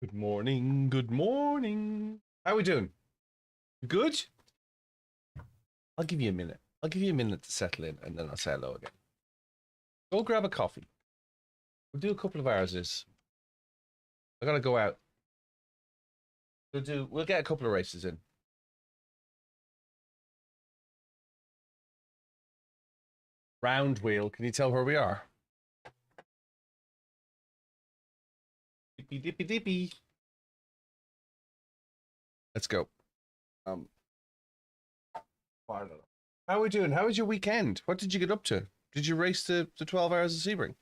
Good morning. Good morning. How are we doing? Good? I'll give you a minute. I'll give you a minute to settle in and then I'll say hello again. Go grab a coffee. We'll do a couple of hours this. I gotta go out. We'll get a couple of races in. Round wheel. Can you tell where we are? Dippy dippy dippy. Let's go. How are we doing? How was your weekend? What did you get up to? Did you race the 12 hours of Sebring?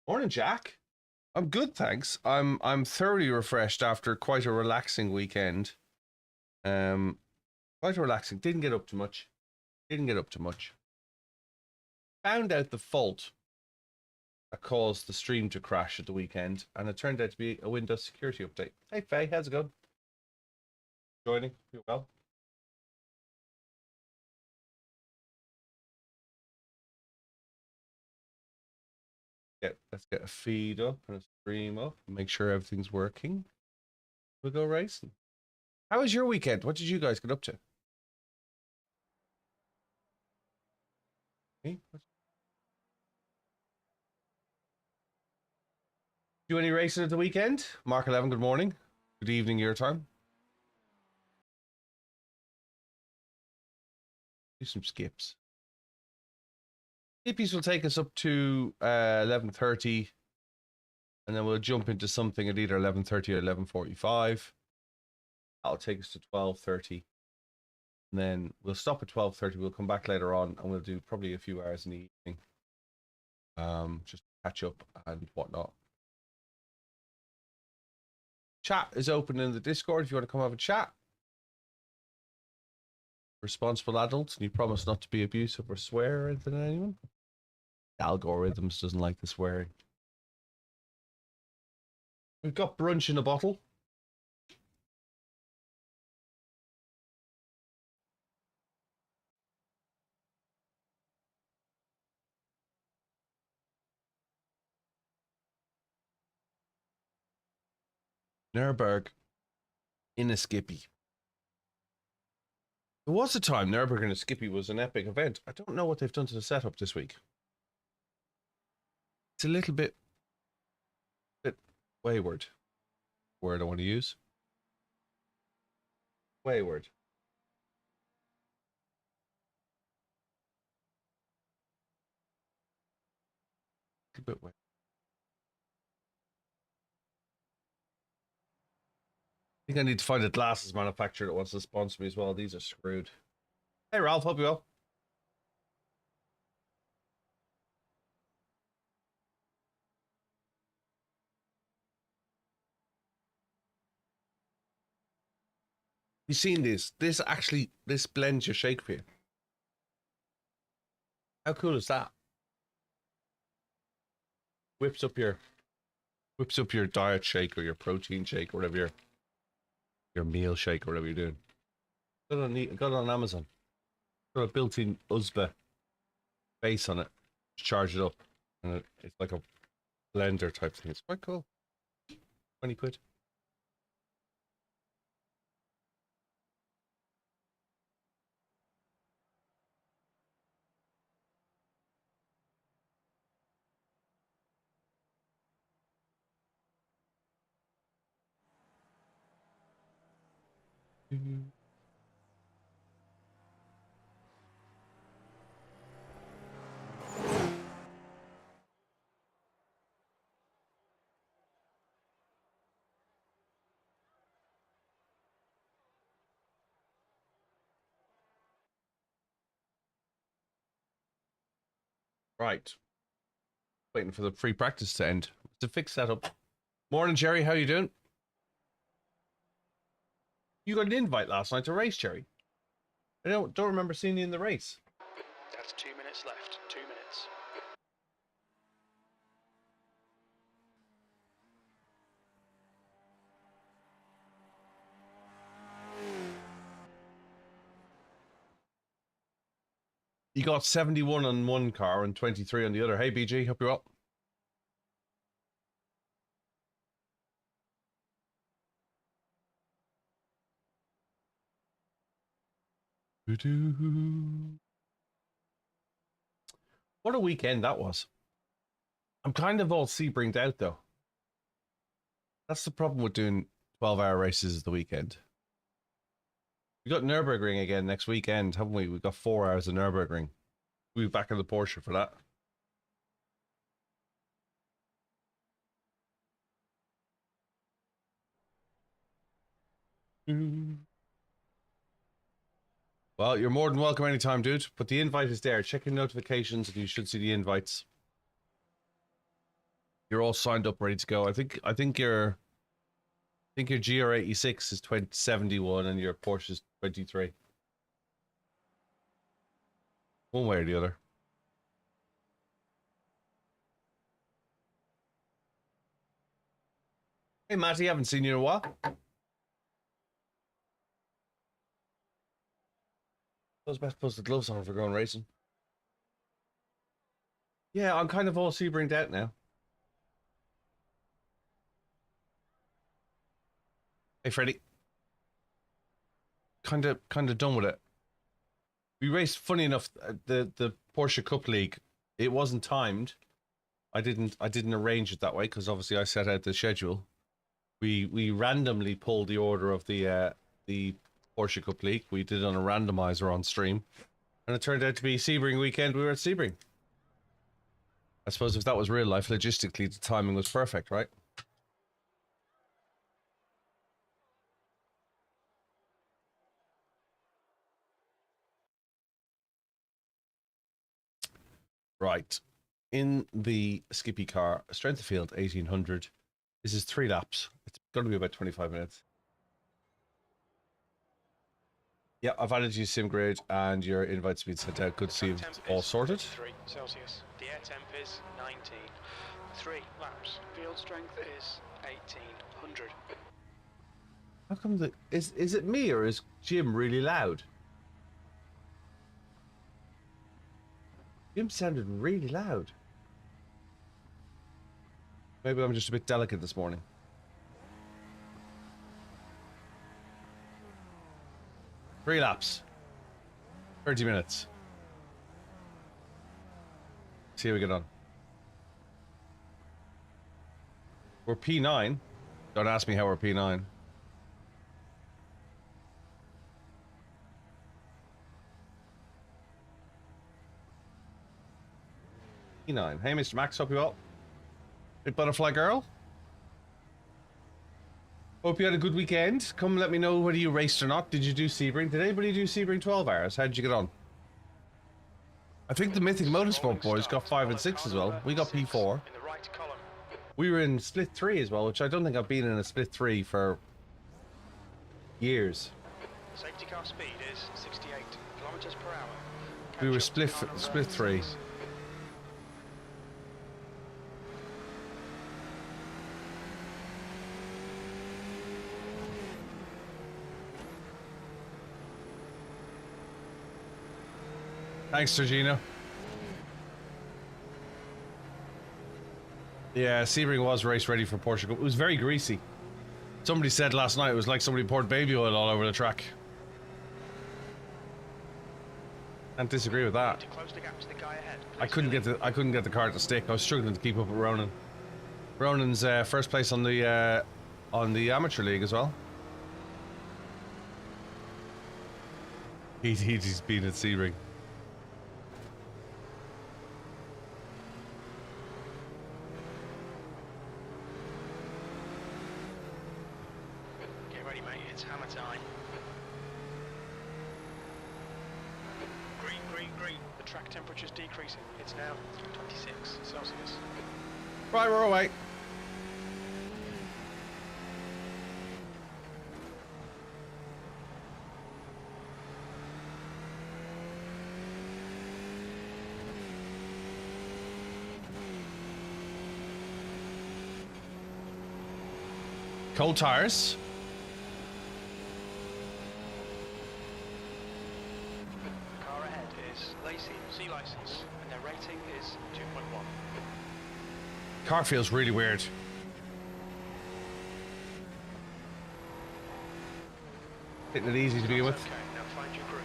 Morning, Jack. I'm good, thanks. I'm thoroughly refreshed after quite a relaxing weekend. Quite relaxing. Didn't get up too much. Found out the fault that caused the stream to crash at the weekend, and it turned out to be a Windows security update. Hey, Faye, how's it going? Joining? You well? Let's get a feed up and a stream up. Make sure everything's working. We'll go racing. How was your weekend? What did you guys get up to? Hey, do any racing at the weekend? Mark 11, good morning. Good evening, your time. Do some skips. Skippies will take us up to 11:30, and then we'll jump into something at either 11:30 or 11:45. That'll take us to 12:30, and then we'll stop at 12:30. We'll come back later on, and we'll do probably a few hours in the evening, just catch up and whatnot. Chat is open in the Discord if you want to come have a chat. Responsible adults, and you promise not to be abusive or swear or anything at anyone. The algorithms doesn't like the swearing. We've got brunch in a bottle. Nurburg in a Skippy. There was a time Nurburgring and Skippy was an epic event. I don't know what they've done to the setup this week. It's a little bit wayward. Word I want to use. Wayward. A bit wayward. I think I need to find a glasses manufacturer that wants to sponsor me as well. These are screwed. Hey, Ralph, hope you well. You seen this? This blends your shake for you. How cool is that? Whips up your diet shake or your protein shake or whatever your meal shake or whatever you're doing. Got it on Amazon. Got a built-in USB base on it. Just charge it up, and it's like a blender type thing. It's quite cool. 20 quid. Right. Waiting for the free practice to end. It's a fixed setup. Morning, Jerry. How you doing? You got an invite last night to race, Jerry. I don't remember seeing you in the race. That's 2 minutes left. 2 minutes. You got 71 on one car and 23 on the other. Hey, BG, hope you're well. What a weekend that was. I'm kind of all Sebringed out, though. That's the problem with doing 12-hour races the weekend. We got Nürburgring again next weekend, haven't we? We've got 4 hours of Nürburgring. We'll be back in the Porsche for that. Well, you're more than welcome anytime, dude. But the invite is there. Check your notifications and you should see the invites. You're all signed up, ready to go. I think your GR86 is 71 and your Porsche is 23. One way or the other. Hey, Matty, haven't seen you in a while. I was best to put the gloves on for going racing. Yeah, I'm kind of all Sebringed out now. Hey, Freddie. Kind of done with it. We raced. Funny enough, the Porsche Cup League. It wasn't timed. I didn't arrange it that way because obviously I set out the schedule. We randomly pulled the order of the Porsche Cup League. We did it on a randomizer on stream, and it turned out to be Sebring weekend. We were at Sebring. I suppose if that was real life, logistically the timing was perfect, right? Right. In the Skippy car, strength of field 1800. This is 3 laps. It's going to be about 25 minutes. Yeah, I've added you SimGrid and your invite's been sent out. Good to see you all sorted. 3 Celsius. The air temp is 19. 3 laps. Field strength is 1800. How come is it me or is Jim really loud? Jim sounded really loud. Maybe I'm just a bit delicate this morning. Three laps. 30 minutes. See how we get on. We're P9. Don't ask me how we're P9. P9. Hey, Mr. Max, hope you well. Big Butterfly Girl. Hope you had a good weekend. Come let me know whether you raced or not. Did you do Sebring? Did anybody do Sebring 12 hours? How did you get on? I think the Mythic Motorsport boys got 5 and 6 as well. We got P4. We were in split 3 as well, which I don't think I've been in a split 3 for years. Safety car speed is 68 kilometers per hour. We were split 3. Thanks, Sergino. Yeah, Sebring was race ready for Portugal. It was very greasy. Somebody said last night it was like somebody poured baby oil all over the track. Can't disagree with that. I couldn't get the car to stick. I was struggling to keep up with Ronan. Ronan's first place on the amateur league as well. He's been at Sebring. Right, we're away. Cold tires. Car ahead is Class C license, and their rating is 2.1. Car feels really weird. Hitting it easy to begin with. Okay, now find your group.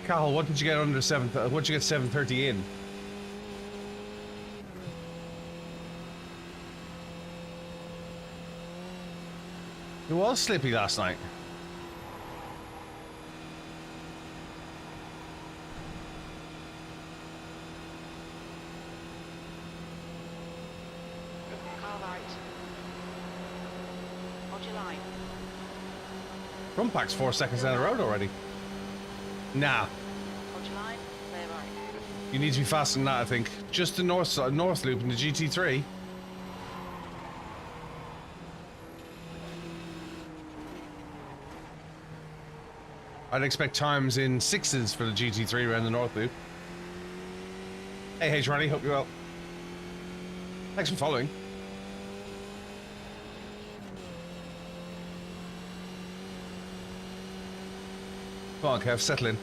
Cahill, what did you get under 7? What did you get 7:30 in? It was slippy last night. Car right. Hold your line. Front pack's 4 seconds down the road already. Nah, Hold your line. Clear right. you need to be faster than that, I think. Just the north loop in the GT3. I'd expect times in 6s for the GT3 around the north loop. Hey, Ronnie, hope you're well. Thanks for following. Come on, Kev, settle in.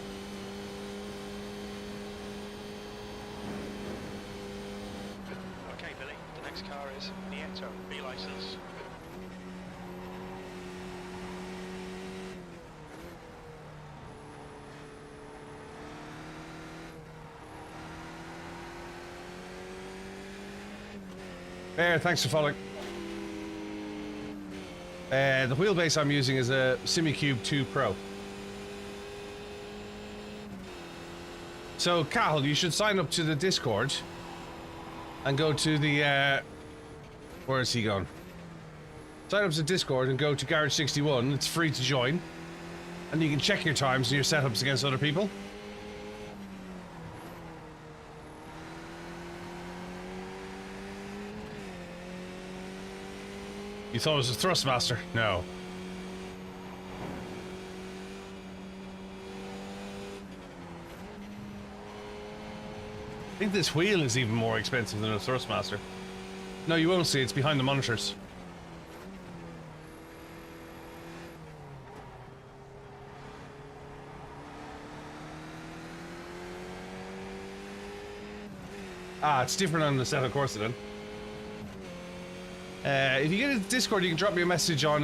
Okay, Billy, the next car is Nieto, B license. There, thanks for following. The wheelbase I'm using is a SimiCube 2 Pro. So, Cahill, you should sign up to the Discord and go to the, where is he going? Sign up to Discord and go to Garage 61. It's free to join. And you can check your times and your setups against other people. You thought it was a Thrustmaster? No. I think this wheel is even more expensive than a Thrustmaster. No, you won't see. It's behind the monitors. Ah, it's different on the set, of course, then. If you get into Discord, you can drop me a message on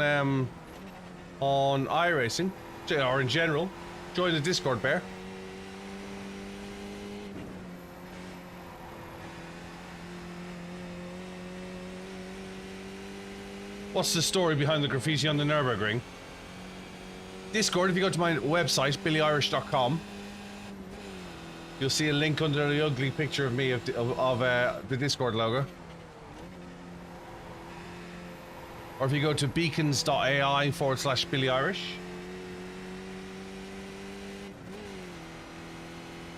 iRacing, or in general. Join the Discord, Bear. What's the story behind the graffiti on the Nürburgring? Discord, if you go to my website, BillyOirish.com, you'll see a link under the ugly picture of me of the Discord logo. Or if you go to beacons.ai /BillyOirish.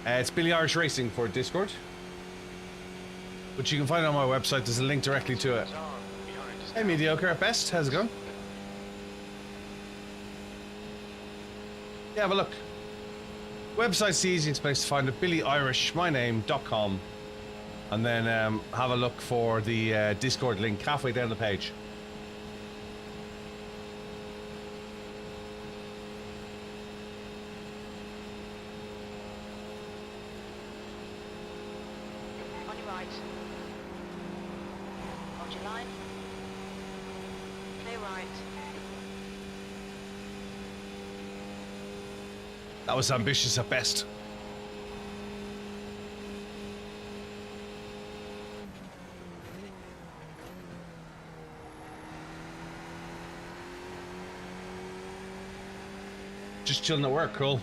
It's BillyOirish Racing for Discord. But you can find it on my website, there's a link directly to it. Hey, mediocre at best, how's it going? Yeah, have a look. Website's the easiest place to find it, BillyOirish.com. And then have a look for the Discord link halfway down the page. On your right. Hold your line. Clear right. That was ambitious at best. Just chilling at work, cool.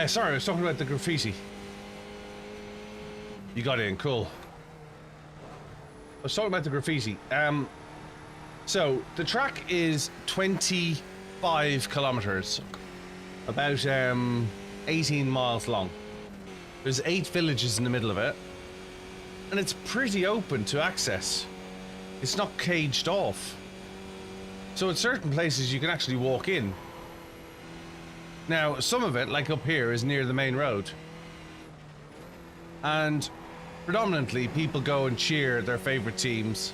Sorry, I was talking about the graffiti. You got in, cool. I was talking about the graffiti. So the track is 25 kilometers, about 18 miles long. There's 8 villages in the middle of it, and it's pretty open to access. It's not caged off. So at certain places you can actually walk in. Now, some of it, like up here, is near the main road. And predominantly people go and cheer their favorite teams,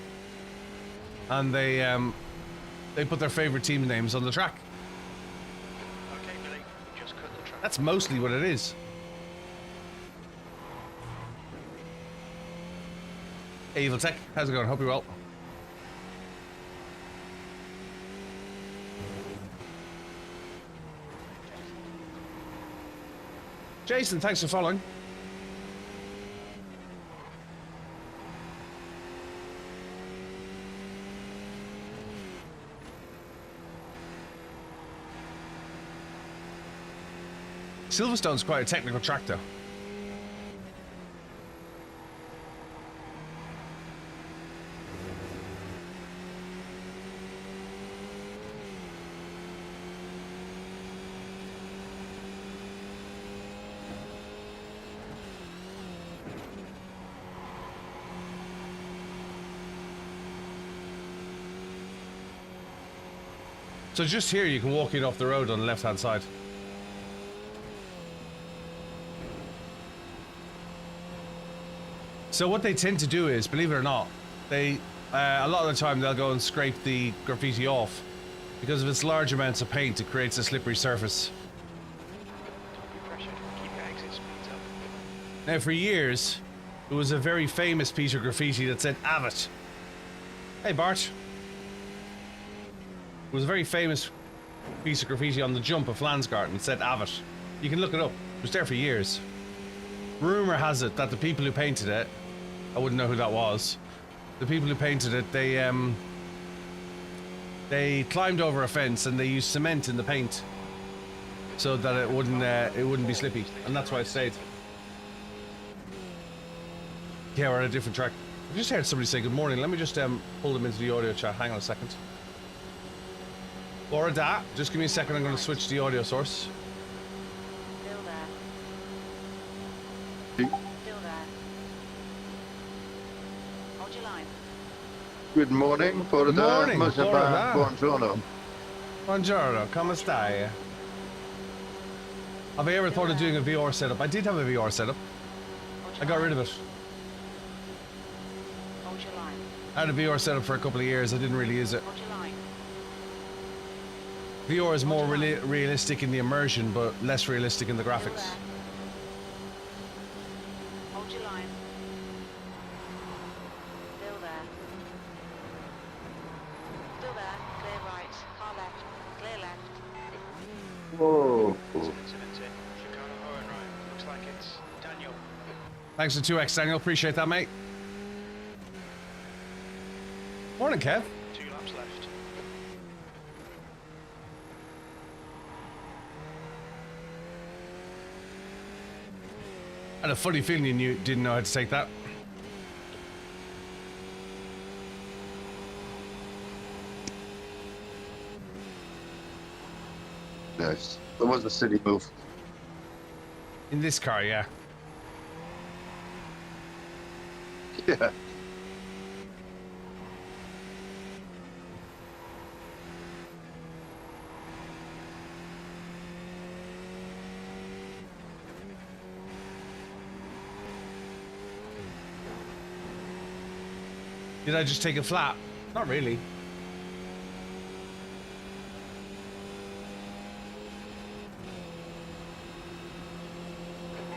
and they put their favorite team names on the track. Okay, Billy, we just cut the track. That's mostly what it is. Hey, Evil Tech, how's it going? Hope you're well. Jason, thanks for following. Silverstone's quite a technical track, though. So just here, you can walk in off the road on the left-hand side. So what they tend to do is, believe it or not, they a lot of the time they'll go and scrape the graffiti off because of its large amounts of paint. It creates a slippery surface. Don't be pressured. Keep your exit speeds up. Now, for years, there was a very famous piece of graffiti that said "Avet." Hey, Bart. It was a very famous piece of graffiti on the jump of Flansgarten. It said "Avet." You can look it up. It was there for years. Rumor has it that the people who painted it, I wouldn't know who that was. The people who painted it, they climbed over a fence and they used cement in the paint so that it wouldn't be slippy, and that's why it stayed. Yeah, we're on a different track. I just heard somebody say good morning. Let me just pull them into the audio chat. Hang on a second. Laura Da, just give me a second. I'm going to switch the audio source. Still there. Still there. Hold your line. Good morning, Good morning, Florida. Buongiorno. Buongiorno, come stai? Have I ever thought of doing a VR setup? I did have a VR setup. Hold your I got line. rid of it. Hold your line. I had a VR setup for a couple of years. I didn't really use it. Hold your line. VR is more realistic in the immersion, but less realistic in the Still graphics. there. Hold your line. Still there. Still there. Clear right. Car left. Clear left. Whoa. Incident in Chicano Hohenheim. Looks like it's Daniel. Thanks for 2x, Daniel. Appreciate that, mate. Morning, Kev. 2 laps left. I had a funny feeling you didn't know how to take that. Nice. It was a city move. In this car, yeah. Yeah. Did I just take it flat? Not really.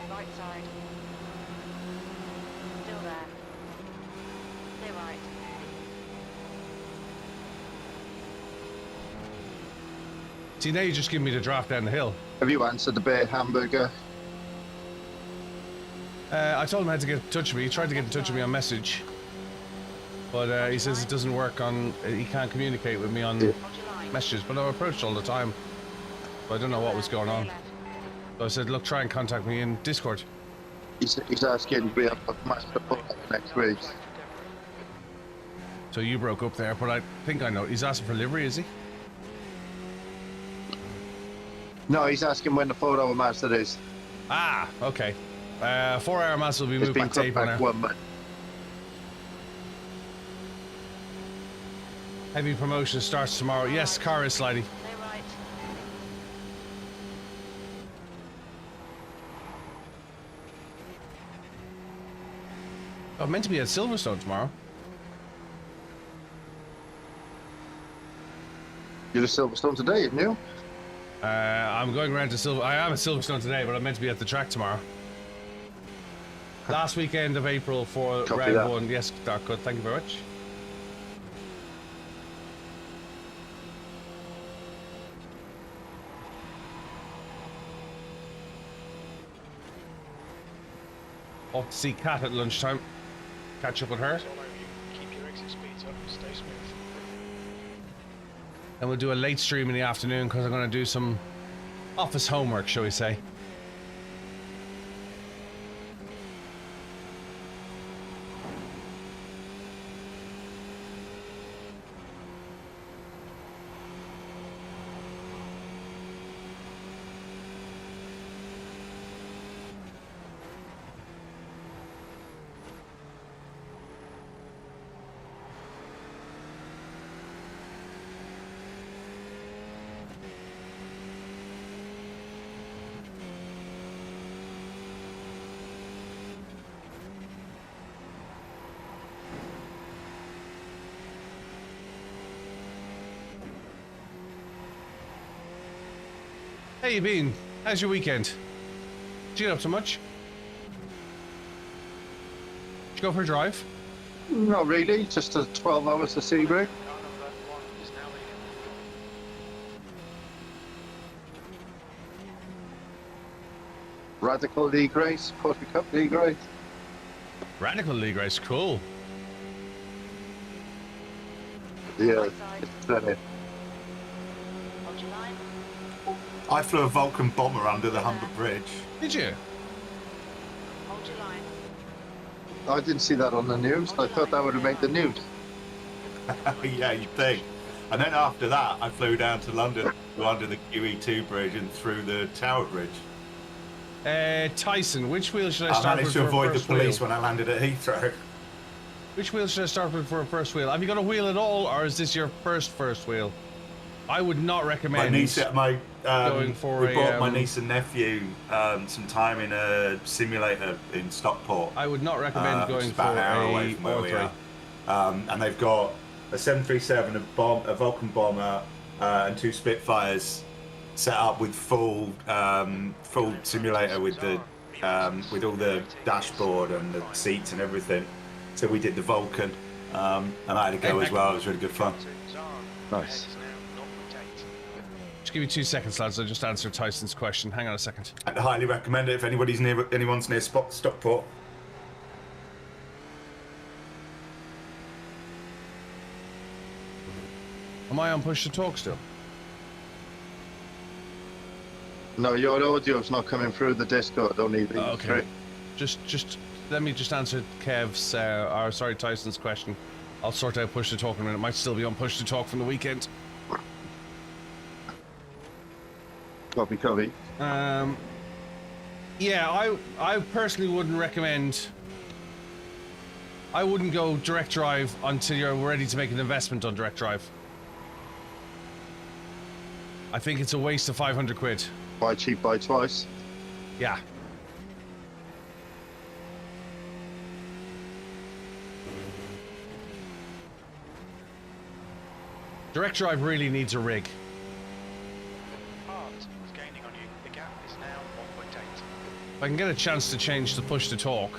Right side. Still there. Clear right. See, now you just give me the draft down the hill. Have you answered the Bay Hamburger? I told him how to get in touch with me. He tried to get in touch with me on message. But he says it doesn't work on... He can't communicate with me on Hold your line. messages. But I've approached all the time. But I don't know what was going on. Clear left. So I said, look, try and contact me in Discord. He's asking to be up at Master Put next week. So you broke up there, but I think I know. He's asking for livery, is he? No, he's asking when the 4-hour master is. Ah, okay. 4-hour mass will be It's moved been by cut tape on back there. 1 month. Heavy promotion starts tomorrow. Yes, car is sliding. Clear right. I'm meant to be at Silverstone tomorrow. You're at Silverstone today, aren't you? I'm going around to Silver. I am at Silverstone today, but I'm meant to be at the track tomorrow. Last weekend of April for Copy round that. 1. Yes, Dark Cut. Thank you very much. Off to see Kat at lunchtime. Catch up with her. It's all over you. Keep your exit speeds up. Stay smooth. And we'll do a late stream in the afternoon because I'm going to do some office homework, shall we say. How you been? How's your weekend? Did you get up so much? Did you go for a drive? Not really, just 12 hours to Sebring. Car number 1 is now leading. Radical League race, Porsche Cup League race. Radical League race, cool. Yeah, Right side. it's plenty. Hold your line. I flew a Vulcan bomber under the Humber Bridge. Did you? Hold your line. I didn't see that on the news. I thought that would have made the news. Yeah, you'd think. And then after that, I flew down to London, under the QE2 bridge and through the Tower Bridge. Tyson, which wheel should I I start managed with to for a avoid the first police wheel? when I landed at Heathrow. Which wheel should I start with for a first wheel? Have you got a wheel at all, or is this your first wheel? I would not My recommend niece, going for we bought a, my niece and nephew some time in a simulator in Stockport. I would not recommend which going is for about an hour away a from where we R3. are. And they've got a 737, a Vulcan bomber, and 2 Spitfires set up with full simulator with all the dashboard and the seats and everything. So we did the Vulcan, and I had to go as well. It was really good fun. Nice. Just give me 2 seconds, lads. I just answered Tyson's question. Hang on a second. I'd highly recommend it if anyone's near Stockport. Am I on push to talk still? No, your audio's not coming through the Discord. Don't need it. Okay. Just let me just answer Kev's, Tyson's question. I'll sort out push to talk in a minute. It might still be on push to talk from the weekend. Copy, copy. Yeah, I personally wouldn't recommend. I wouldn't go direct drive until you're ready to make an investment on direct drive. I think it's a waste of 500 quid. Buy cheap, buy twice. Yeah. Direct drive really needs a rig. Hart is gaining on you. The gap is now 1.8. If I can get a chance to change the push to talk.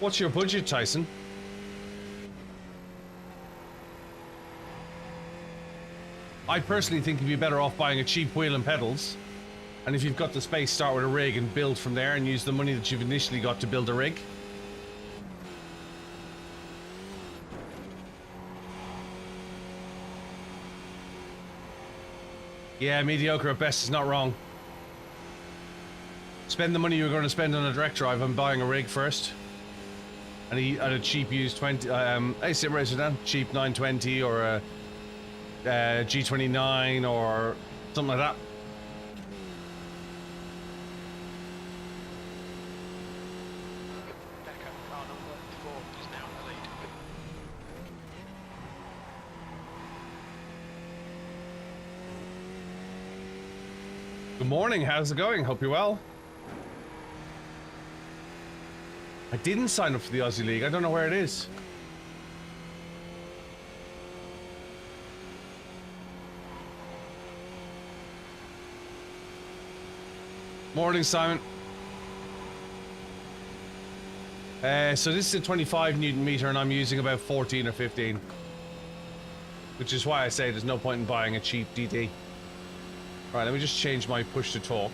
What's your budget, Tyson? I personally think you'd be better off buying a cheap wheel and pedals. And if you've got the space, start with a rig and build from there and use the money that you've initially got to build a rig. Yeah, mediocre at best is not wrong. Spend the money you're going to spend on a direct drive on buying a rig first. And a cheap used 20, hey simracer Dan, cheap 920 or a G29 or something like that. Becca, car number 4 is now in the lead. Good morning, how's it going? Hope you're well. I didn't sign up for the Aussie League. I don't know where it is. Morning, Simon. So this is a 25 Newton meter and I'm using about 14 or 15. Which is why I say there's no point in buying a cheap DD. Right, let me just change my push to talk.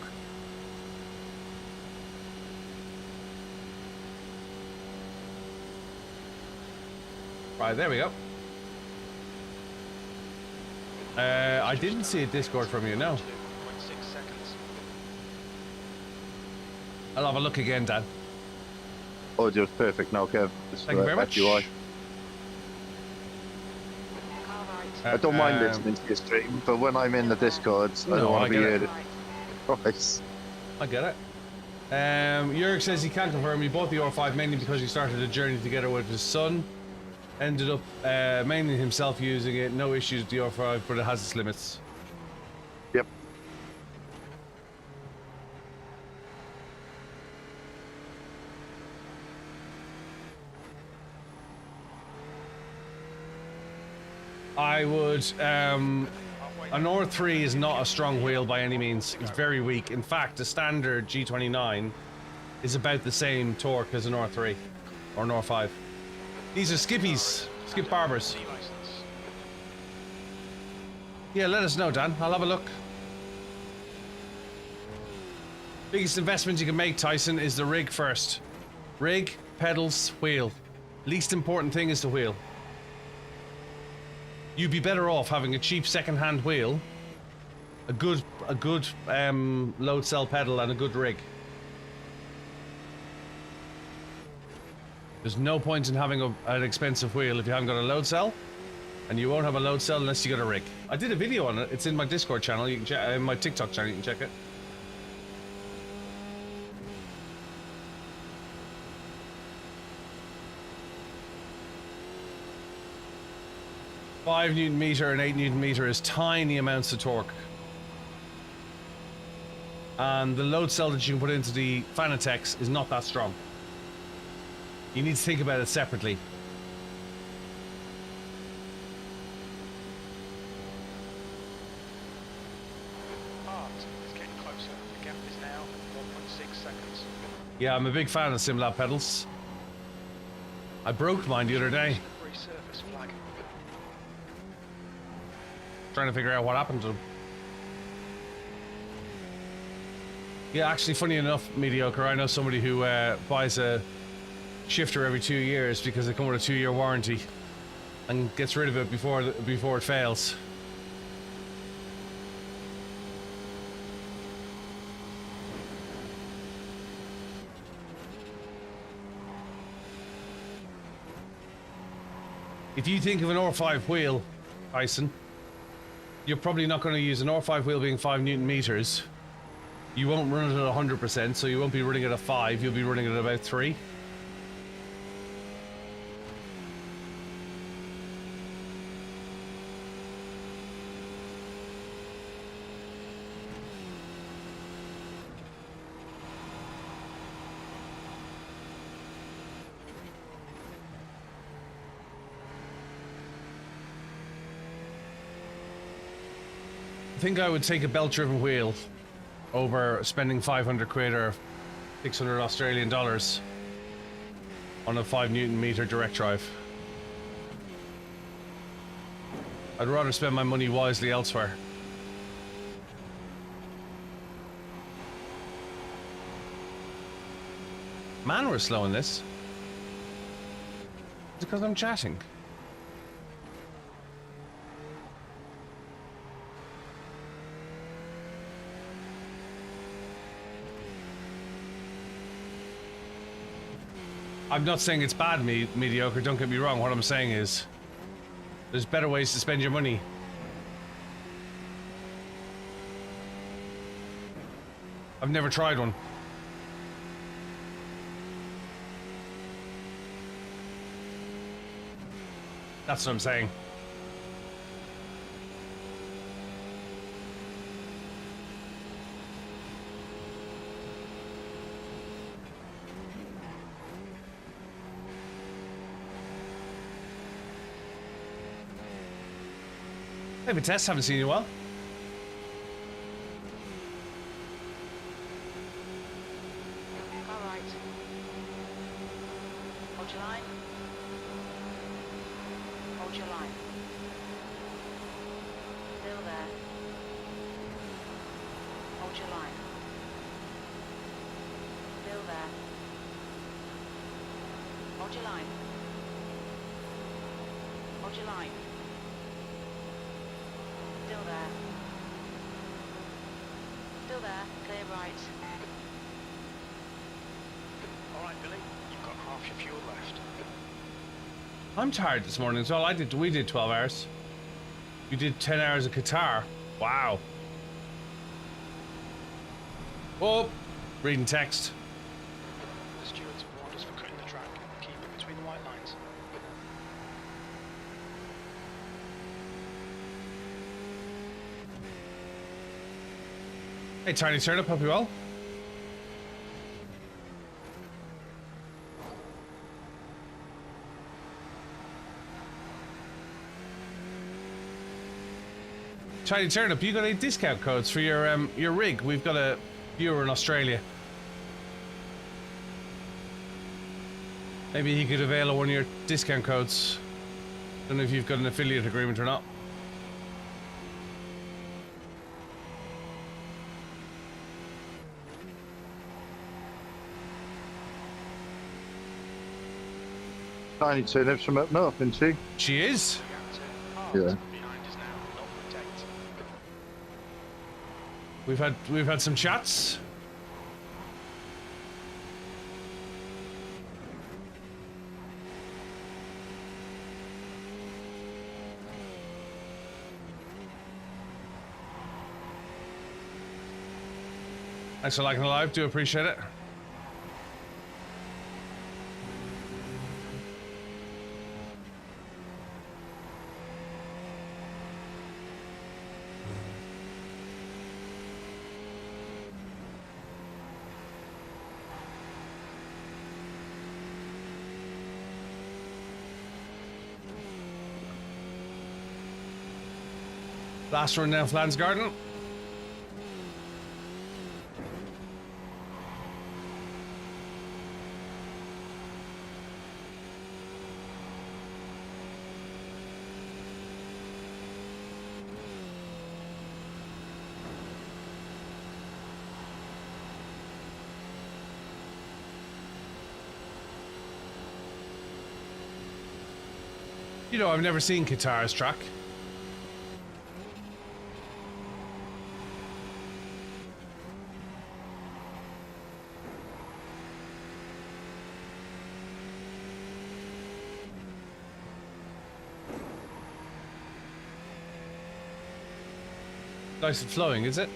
Right, there we go. I didn't see a Discord from you, no. 2.6 seconds. I'll have a look again, Dan. Audio's perfect now, Kev. Thank you very much. UI. Car right. I don't mind listening to your stream, but when I'm in the Discords, I No, don't want I to be get it. heard. Right. Twice. I get it. Jurg says he can't confirm he bought the R5 mainly because he started a journey together with his son. Ended up mainly himself using it. No issues with the R5, but it has its limits. Yep. I would. An R3 is not a strong wheel by any means. It's very weak. In fact, the standard G29 is about the same torque as an R3 or an R5. These are skippies, skip barbers. License. Yeah, let us know, Dan. I'll have a look. Biggest investment you can make, Tyson, is the rig first. Rig, pedals, wheel. Least important thing is the wheel. You'd be better off having a cheap second-hand wheel, a good load cell pedal, and a good rig. There's no point in having an expensive wheel if you haven't got a load cell, and you won't have a load cell unless you got a rig. I did a video on it. It's in my Discord channel. You can check in my TikTok channel. You can check it. Five Newton meter and 8 Newton meter is tiny amounts of torque, and the load cell that you can put into the Fanatec's is not that strong. You need to think about it separately. Art is getting closer. The gap is now 1.6 seconds. Yeah, I'm a big fan of SimLab pedals. I broke mine the other day, Resurface flag. trying to figure out what happened to them. Yeah, actually, funny enough, Mediocre, I know somebody who buys a shifter every 2 years because they come with a 2-year warranty and gets rid of it before it fails. If you think of an R5 wheel, Tyson, you're probably not going to use an R5 wheel being 5 Newton meters. You won't run it at 100%, so you won't be running it at 5, you'll be running it at about 3. I think I would take a belt-driven wheel over spending 500 quid or 600 Australian dollars on a 5 Newton meter direct drive. I'd rather spend my money wisely elsewhere. Man, we're slow in this. Is it because I'm chatting? I'm not saying it's bad, Mediocre, don't get me wrong. What I'm saying is there's better ways to spend your money. I've never tried one. That's what I'm saying. Hey, Vitesse, haven't seen you in a while. All right. Hold your line. Hold your line. Still there. Hold your line. Still there. Hold your line. Hold your line. Still there. Still there. Clear right. All right, Billy, you've got half your fuel left. I'm tired this morning as well. We did 12 hours. You did 10 hours of Qatar. Wow. Oh, reading text. The stewards have warned us for cutting the track. Keep it between the white lines. Hey, Tiny Turnip, hope you well. Tiny Turnip, you got any discount codes for your rig? We've got a viewer in Australia. Maybe he could avail of one of your discount codes. Don't know if you've got an affiliate agreement or not. Tiny turnips from up north, isn't she? She is. Yeah. Behind us now, not protect. We've had some chats. Thanks for liking the live, do appreciate it. Last run down Flans Garden. You know, I've never seen Qatar's track. Nice and flowing, is it?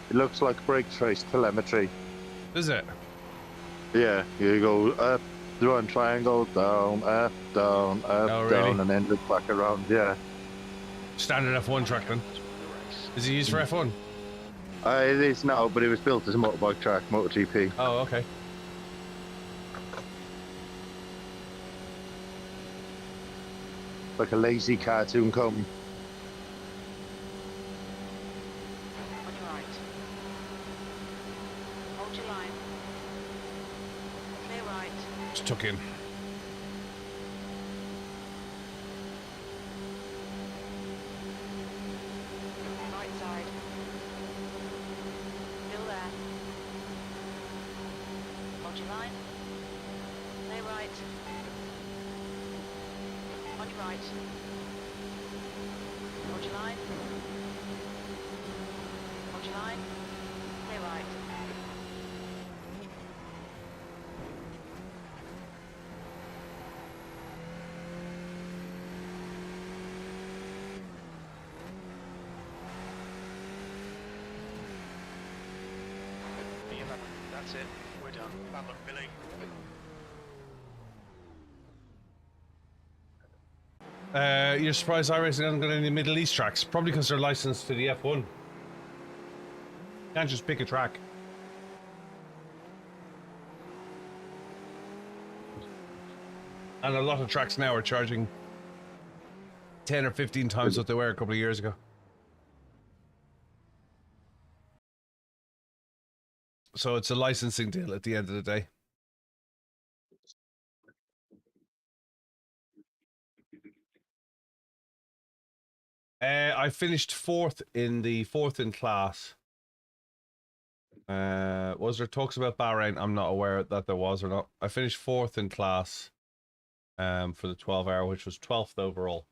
It looks like brake trace telemetry. Is it? Yeah, you go up, run triangle, down, up, down, up, Oh, really? down, and then look back around. Yeah. Standard F1 track then. Is it used for F1? It is now, but it was built as a motorbike track, MotoGP. Oh, okay. Like a lazy cartoon come. On your right. Hold your line. Clear right. Just took in. Right side. Still there. Hold your line. Clear right. On your right. Hold your line. Hold your line. Clear right. B11, that's it. We're done. Bad luck, Billy. You're surprised iRacing hasn't got any Middle East tracks? Probably because they're licensed to the F1. Can't just pick a track. And a lot of tracks now are charging 10 or 15 times what they were a couple of years ago. So it's a licensing deal at the end of the day. I finished fourth in class. Was there talks about Bahrain? I'm not aware that there was or not. I finished fourth in class for the 12-hour, which was 12th overall.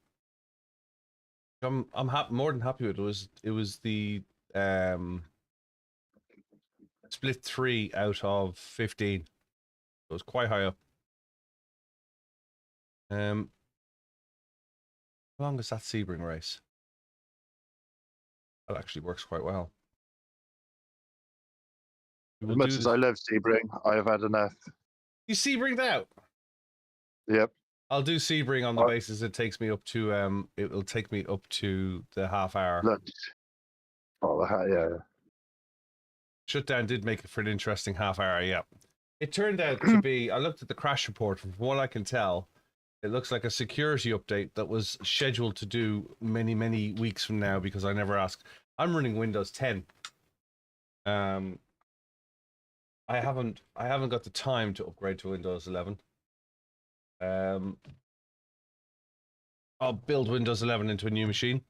I'm more than happy with it. It was the split 3 out of 15. It was quite high up. How long is that Sebring race? That actually works quite well. As much as I love Sebring, I have had enough. You Sebringed out? Yep. I'll do Sebring on the basis it takes me up to it will take me up to the half hour. Lunch. Oh, yeah. Shutdown did make it for an interesting half hour, yeah. It turned out to be, I looked at the crash report, from what I can tell, it looks like a security update that was scheduled to do many, many weeks from now because I never asked. I'm running Windows 10. I haven't got the time to upgrade to Windows 11. I'll build Windows 11 into a new machine.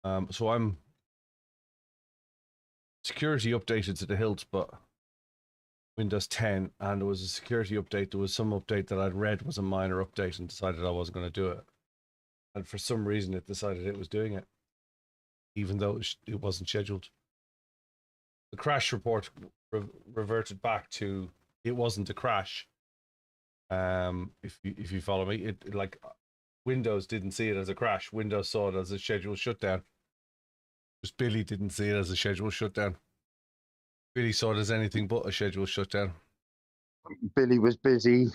So I'm security updated to the hilt, but Windows 10, and there was a security update. There was some update that I'd read was a minor update and decided I wasn't going to do it. And for some reason, it decided it was doing it, even though it wasn't scheduled. The crash report reverted back to it wasn't a crash. If you follow me, it like Windows didn't see it as a crash. Windows saw it as a scheduled shutdown. Just Billy didn't see it as a scheduled shutdown. Billy saw it as anything but a scheduled shutdown. Billy was busy.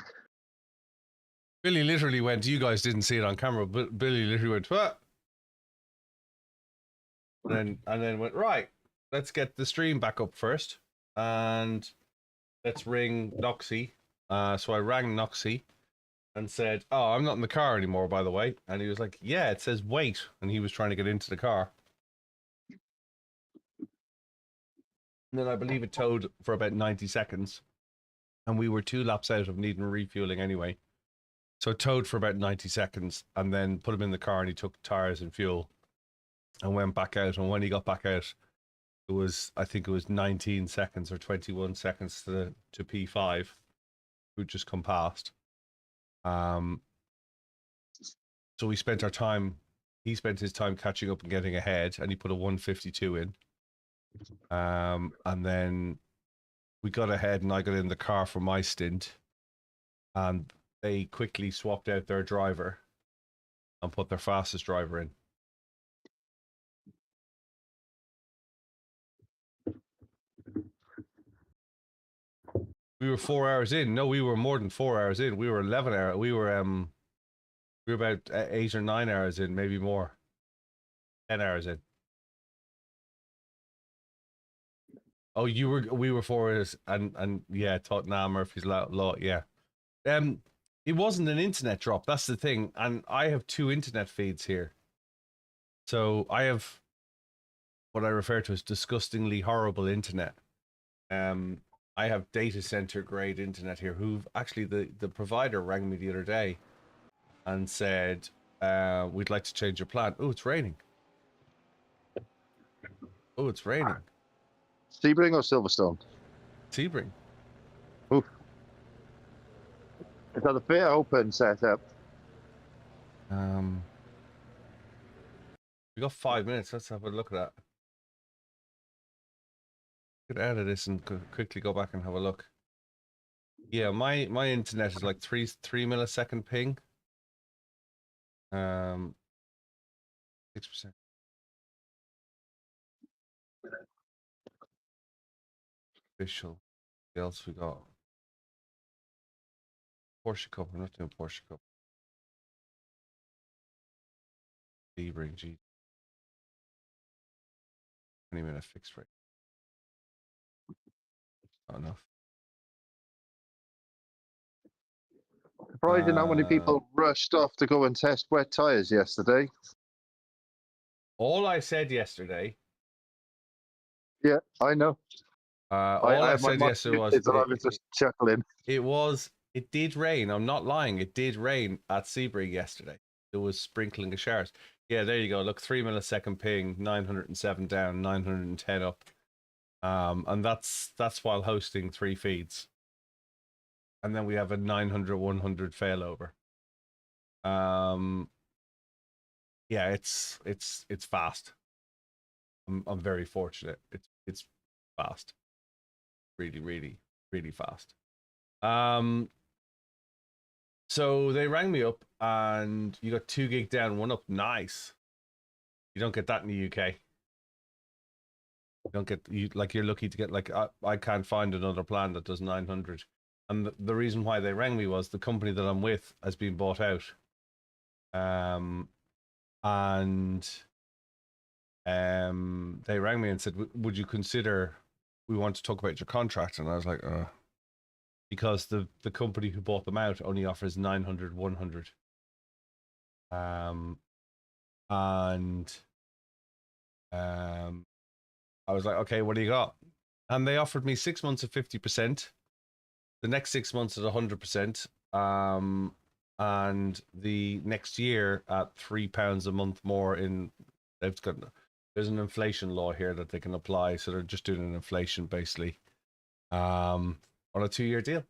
Billy literally went, you guys didn't see it on camera, but Billy literally went, what? And then went, right, let's get the stream back up first. And let's ring Noxie. So I rang Noxie and said, oh, I'm not in the car anymore, by the way. And he was like, yeah, it says wait. And he was trying to get into the car. And then I believe it towed for about 90 seconds. And we were 2 laps out of needing refueling anyway. So it towed for about 90 seconds and then put him in the car and he took tires and fuel and went back out. And when he got back out, it was, I think it was 19 seconds or 21 seconds to P5, who'd just come past. So we spent our time, he spent his time catching up and getting ahead, and he put a 152 in. And then we got ahead and I got in the car for my stint, and they quickly swapped out their driver and put their fastest driver in. We were 4 hours in. No, we were more than 4 hours in. We were 11 hours. We were about 8 or 9 hours in, maybe more. 10 hours in. Oh, we were 4 hours, and yeah, Tottenham Murphy's Law, yeah. It wasn't an internet drop. That's the thing, and I have 2 internet feeds here. So I have what I refer to as disgustingly horrible internet. I have data center grade internet here. Who actually the provider rang me the other day and said, we'd like to change your plan. Oh, it's raining. Oh, it's raining. Sebring or Silverstone? Sebring. Oof. It's got a bit open setup. We got 5 minutes. Let's have a look at that. Get out of this and quickly go back and have a look. Yeah, my internet is like 3 millisecond ping. 6%. Official. What else we got? Porsche Cup. We're not doing Porsche Cup. Sebring, G. 20-minute fixed rate. Not enough. Surprising how many people rushed off to go and test wet tyres yesterday. All I said yesterday. Yeah, I know. All I had my said mind yesterday was muted and I was just chuckling. it did rain. I'm not lying. It did rain at Sebring yesterday. There was sprinkling of showers. Yeah, there you go. Look, 3 millisecond ping, 907 down, 910 up. And that's while hosting 3 feeds. And then we have a 900, 100 failover. Yeah, it's fast. I'm very fortunate. It's fast. Really, really, really fast. So they rang me up and you got 2 gig down, 1 up. Nice. You don't get that in the UK. You don't get you're lucky to get I can't find another plan that does 900. And the reason why they rang me was the company that I'm with has been bought out. And they rang me and said, would you consider, we want to talk about your contract? And I was like, because the company who bought them out only offers 900, 100. I was like, okay, what do you got? And they offered me 6 months of 50%, the next 6 months at 100%, and the next year at £3 a month more in. There's an inflation law here that they can apply, so they're just doing an inflation basically, on a 2-year deal.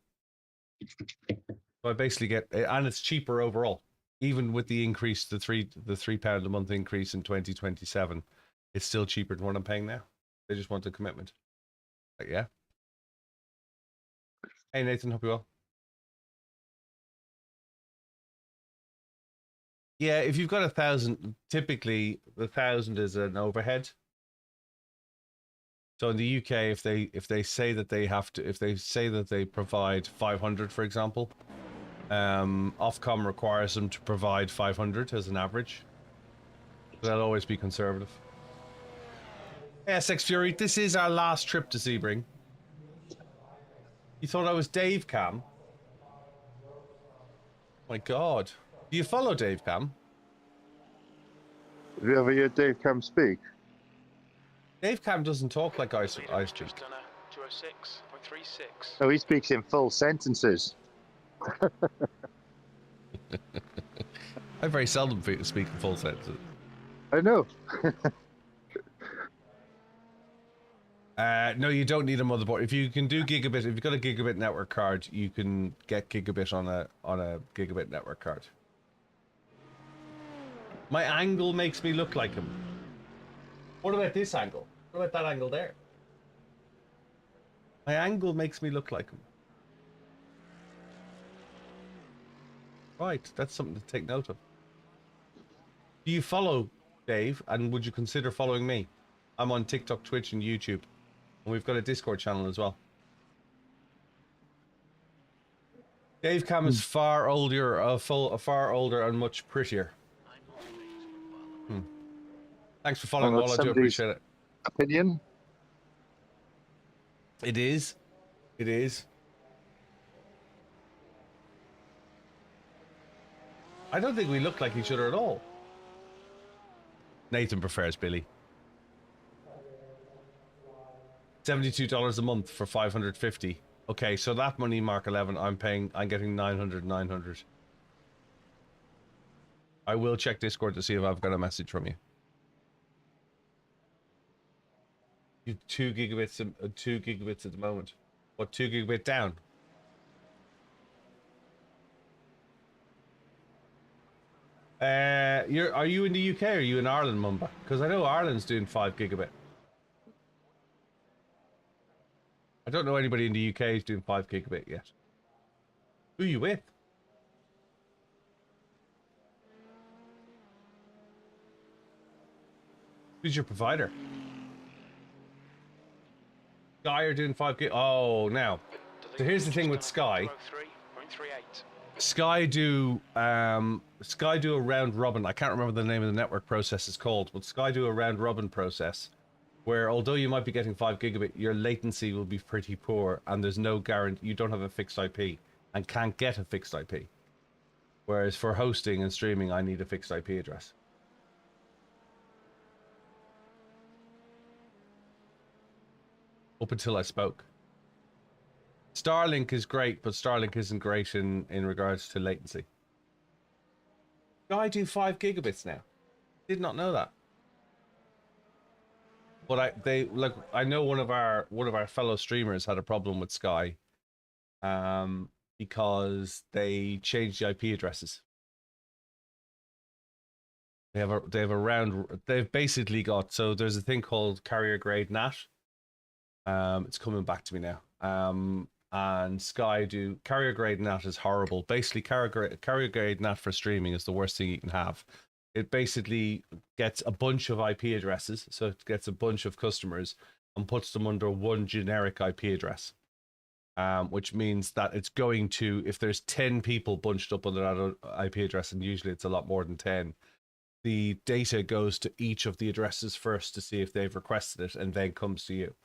So I basically get, and it's cheaper overall, even with the increase, the £3 a month increase in 2027. It's still cheaper than what I'm paying now. They just want a commitment. Like, yeah. Hey Nathan, hope you well. Yeah, if you've got 1,000, typically the 1,000 is an overhead. So in the UK, if they say that they have to, if they say that they provide 500, for example, Ofcom requires them to provide 500 as an average. So they'll always be conservative. SX Fury, this is our last trip to Sebring. You thought I was Dave Cam? My God. Do you follow Dave Cam? Have you ever heard Dave Cam speak? Dave Cam doesn't talk like I speak. 206.36. No, he speaks in full sentences. I very seldom speak in full sentences. I know. No, you don't need a motherboard. If you can do gigabit, if you've got a gigabit network card, you can get gigabit on a gigabit network card. My angle makes me look like him. What about this angle? What about that angle there? My angle makes me look like him. Right, that's something to take note of. Do you follow Dave, and would you consider following me? I'm on TikTok, Twitch, and YouTube. And we've got a Discord channel as well. Dave Cam is far older, far older and much prettier. Thanks for following, Wall. I do appreciate it. Opinion? It is. It is. I don't think we look like each other at all. Nathan prefers Billy. $72 a month for 550. Okay, so that money, Mark 11, I'm getting 900. I will check Discord to see if I've got a message from you. You 2 gigabits, 2 gigabits at the moment. What, 2 gigabit down? Are you in the UK or are you in Ireland, Mumba? Because I know Ireland's doing 5 gigabit. I don't know anybody in the UK who's doing 5 gigabit yet. Who are you with? Who's your provider? Sky are doing 5 gig. Oh, now. So here's the thing with Sky. Sky do a round robin. I can't remember the name of the network process is called, but Sky do a round robin process where although you might be getting 5 gigabit, your latency will be pretty poor and there's no guarantee. You don't have a fixed IP and can't get a fixed IP. Whereas for hosting and streaming, I need a fixed IP address. Up until I spoke. Starlink is great, but Starlink isn't great in regards to latency. I do 5 gigabits now. Did not know that. But I know one of our fellow streamers had a problem with Sky, because they changed the IP addresses. They've basically got, so there's a thing called carrier grade NAT. It's coming back to me now. And Sky do carrier grade NAT is horrible. Basically, carrier grade NAT for streaming is the worst thing you can have. It basically gets a bunch of IP addresses, so it gets a bunch of customers and puts them under one generic IP address. Which means that it's going to, if there's 10 people bunched up under that IP address, and usually it's a lot more than 10, the data goes to each of the addresses first to see if they've requested it, and then comes to you,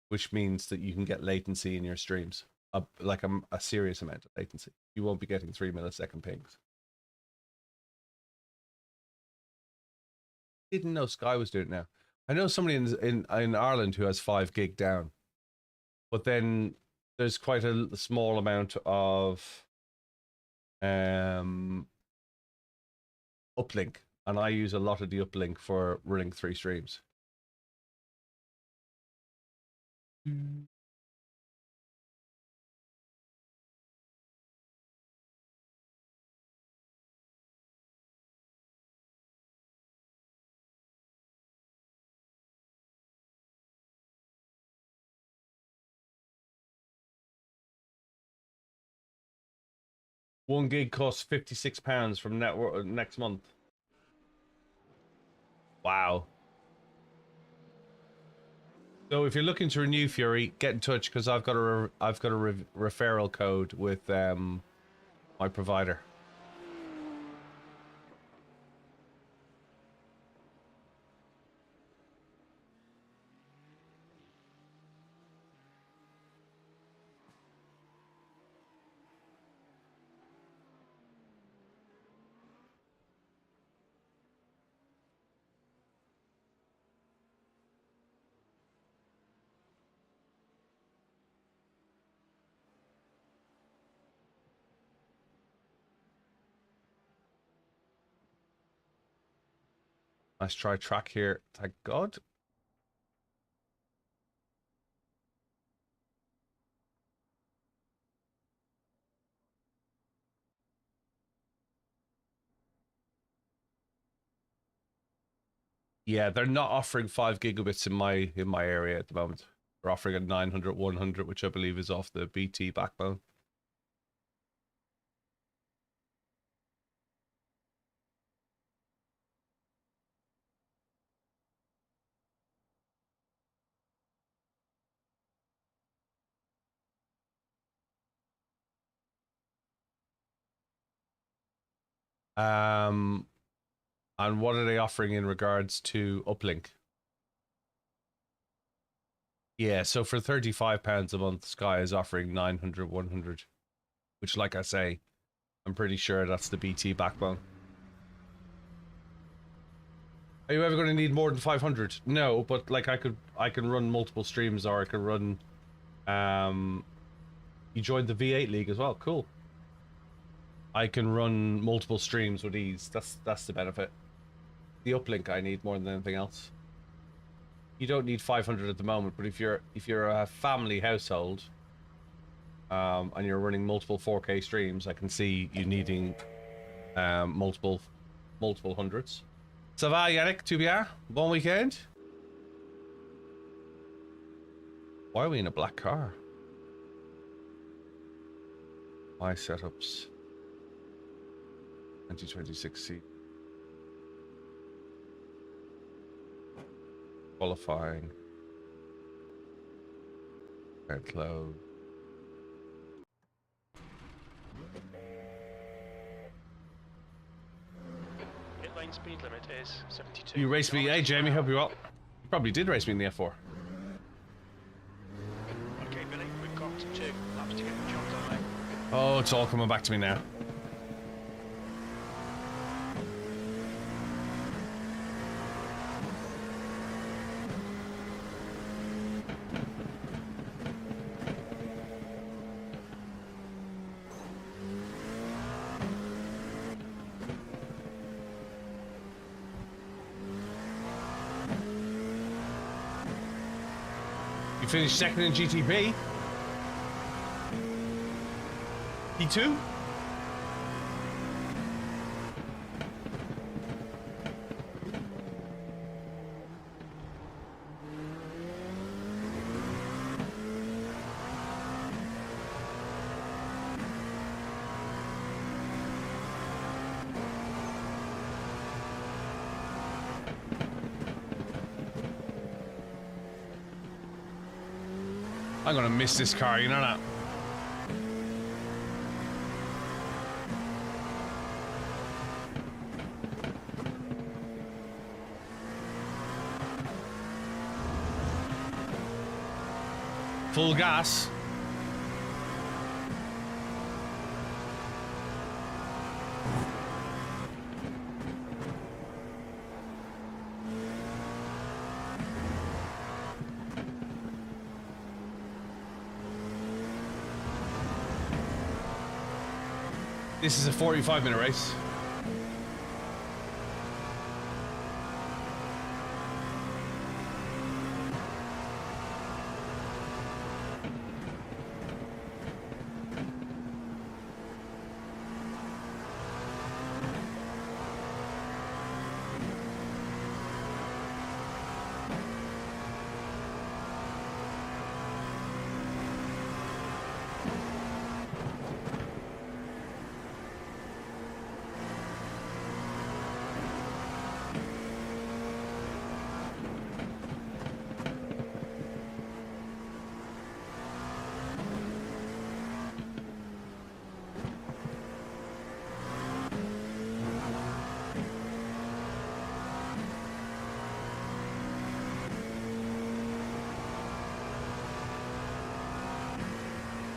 which means that you can get latency in your streams, like a serious amount of latency. You won't be getting 3 millisecond pings. Didn't know Sky was doing it now. I know somebody in Ireland who has 5 gig down, but then there's quite a small amount of uplink, and I use a lot of the uplink for running 3 streams. One gig costs £56 from network next month. Wow. So if you're looking to renew Fury, get in touch, because I've got a referral code with my provider. Let's try track here. Thank God. Yeah, they're not offering 5 gigabits in my area at the moment. They're offering a 900, 100, which I believe is off the BT backbone. And what are they offering in regards to uplink? Yeah, so for £35 a month, Sky is offering 900, 100, which, like I say, I'm pretty sure that's the BT backbone. Are you ever going to need more than 500? No, but like I can run multiple streams, or I can run. You joined the V8 league as well. Cool. I can run multiple streams with ease. That's the benefit. The uplink I need more than anything else. You don't need 500 at the moment, but if you're a family household, and you're running multiple 4K streams, I can see you needing multiple hundreds. Ça va, Yannick? Tout bien? Bon weekend? Why are we in a black car? My setups. 2026 seat. Qualifying. Red load. Pit lane speed limit is 72. You raced me, hey Jamie, hope you're well. You probably did race me in the F4. Okay, Billy, we've got 2 laps to get the job done, mate. Oh, it's all coming back to me now. finished second in GTP. P2? I'm gonna miss this car, you know that? Full gas. This is a 45-minute race.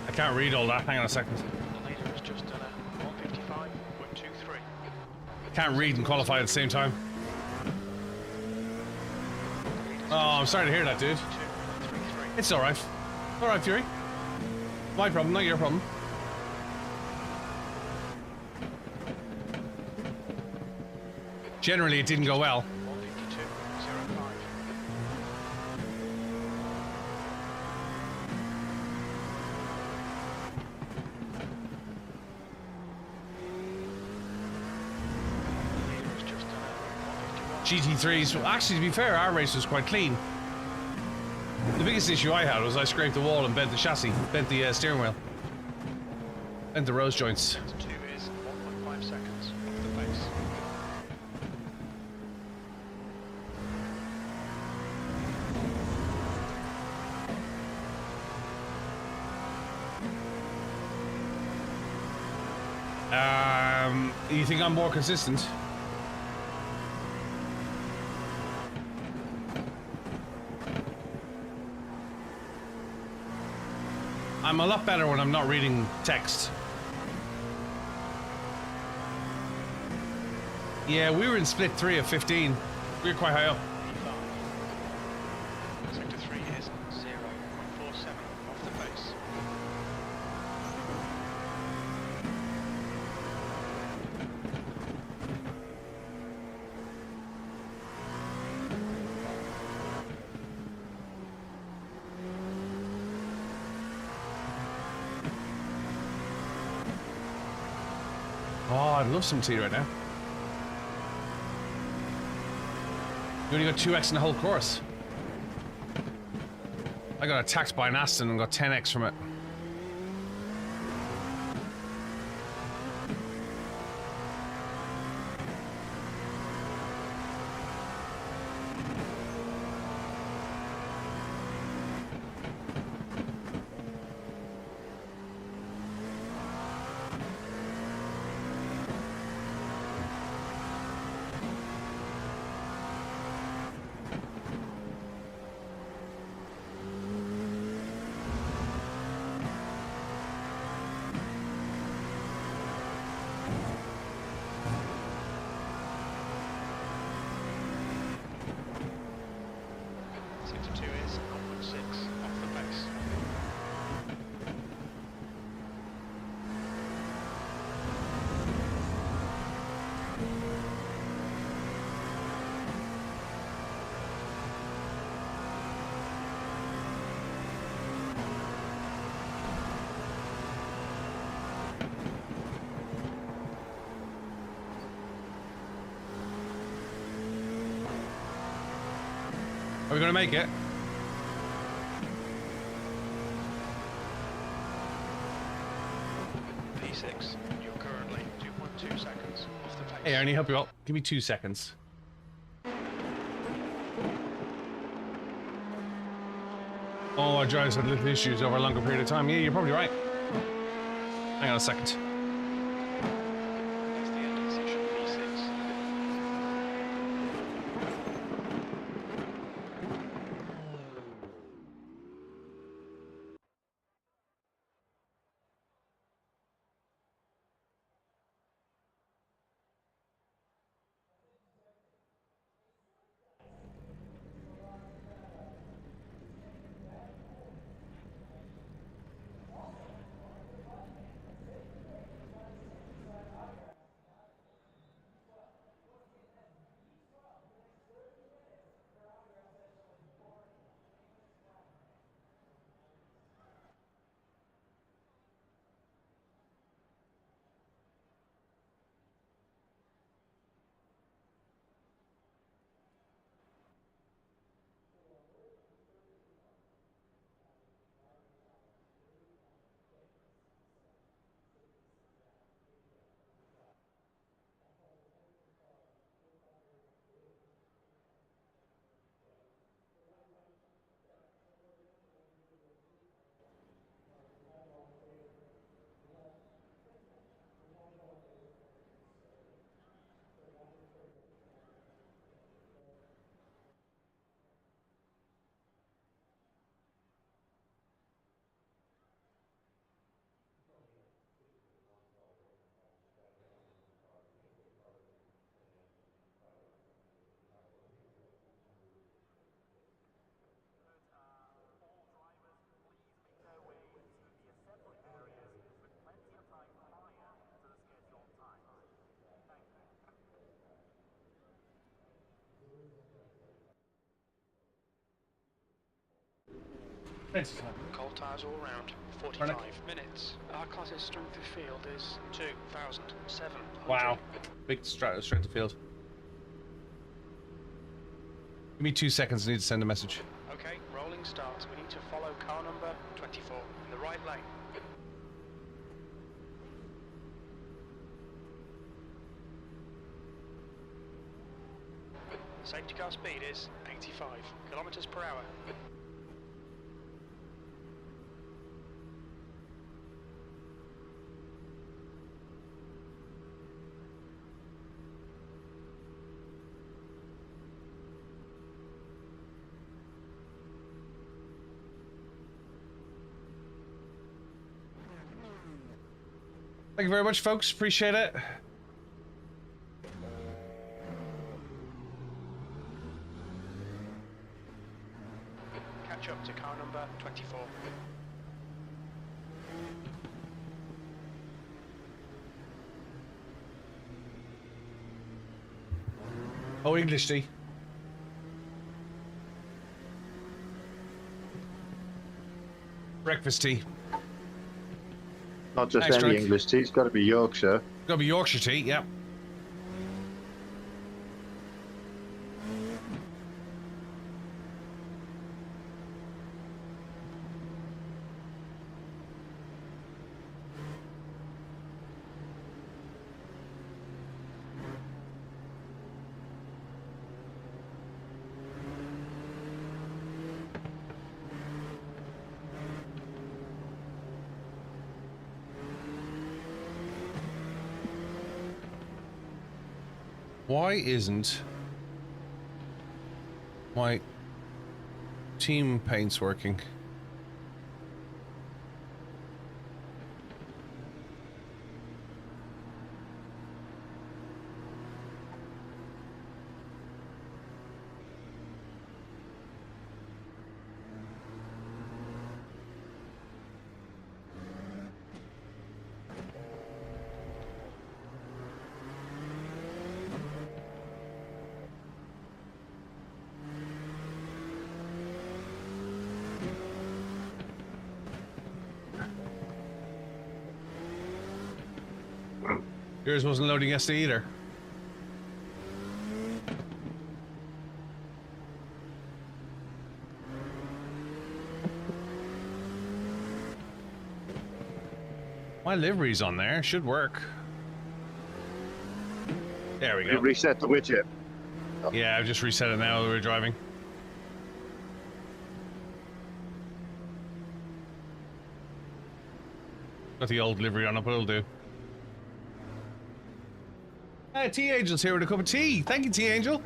I can't read all that. Hang on a second. The leader has just done a 155.23. Can't read and qualify at the same time. Oh, I'm sorry to hear that, dude. 2.33. It's alright. Alright, Fury. My problem, not your problem. Generally, it didn't go well. 152.05. The leader has just done a 151. GT3s, well, actually, to be fair, our race was quite clean. The biggest issue I had was I scraped the wall and bent the chassis, bent the steering wheel, bent the rose joints. 2 is 1.5 seconds off the pace. You think I'm more consistent? I'm a lot better when I'm not reading text. Yeah, we were in split 3 of 15. We were quite high up. P5. Sector 3 is 0.47 off the pace. Oh, I'd love some tea right now. You only got 2x in the whole course. I got attacked by an Aston and got 10x from it. we gonna make it? P6, you're currently 2.2 seconds off the pace. Hey, Ernie, help you out. Give me 2 seconds. Oh, our drives had little issues over a longer period of time. Yeah, you're probably right. Hang on a second. That's the end of the session, P6. Cold tyres all round, 45 minutes. Our class's strength of field is 2,700. Wow. Big strength of field. Give me 2 seconds. I need to send a message. Okay, rolling start. We need to follow car number 24 in the right lane. Safety car speed is 85 kilometers per hour. Thank you very much, folks. Appreciate it. Catch up to car number 24. Oh, English tea. Breakfast tea. Not just Thanks, any Drake. English tea, it's got to be Yorkshire. Gotta be Yorkshire tea, yep. Why isn't my team paints working? Yours wasn't loading yesterday either. My livery's on there. Should work. There we You go. reset the widget. Yeah, I've just reset it now while we're driving. Got the old livery on it, but it'll do. Hey, Tea Angel's here with a cup of tea. Thank you, Tea Angel.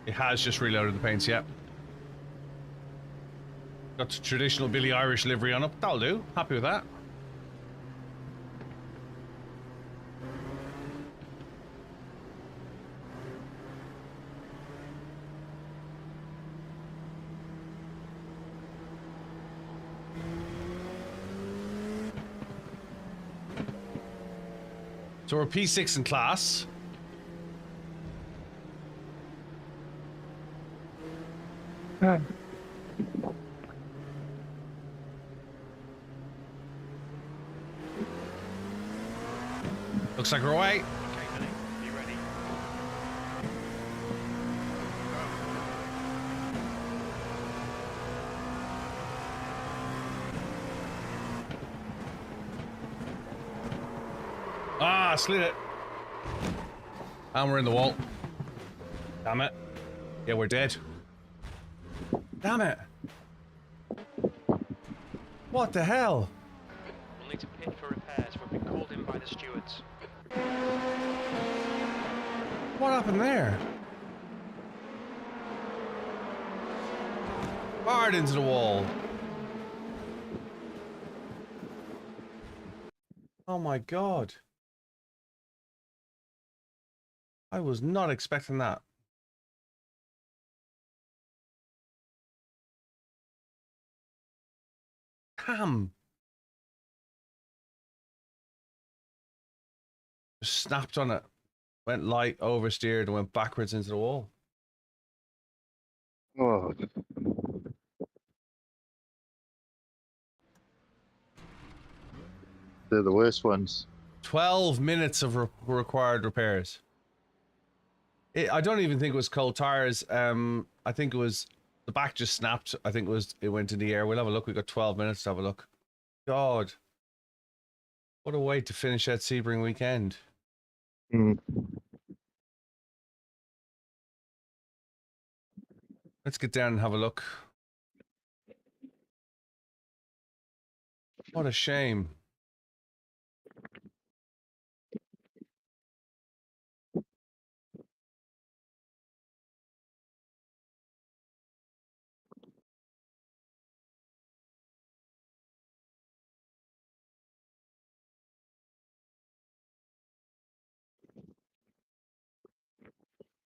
It has just reloaded the paints, yeah. Got the traditional BillyOirish livery on it. That'll do. Happy with that. So we're P6 in class. Looks like we're away. Okay, Billy, be ready. Ah, slid it. And we're in the wall. Damn it. Yeah, we're dead. Damn it. What the hell? We'll need to pit for repairs. We've been called in by the stewards. What happened there? Hard into the wall. Oh my god. I was not expecting that. Damn. Just snapped on it. Went light, oversteered, and went backwards into the wall. Oh, they're the worst ones. 12 minutes of required repairs. I don't even think it was cold tires. I think it was the back just snapped. I think it went in the air. We'll have a look. We got 12 minutes to have a look. God, what a way to finish that Sebring weekend. Mm. Let's get down and have a look. What a shame.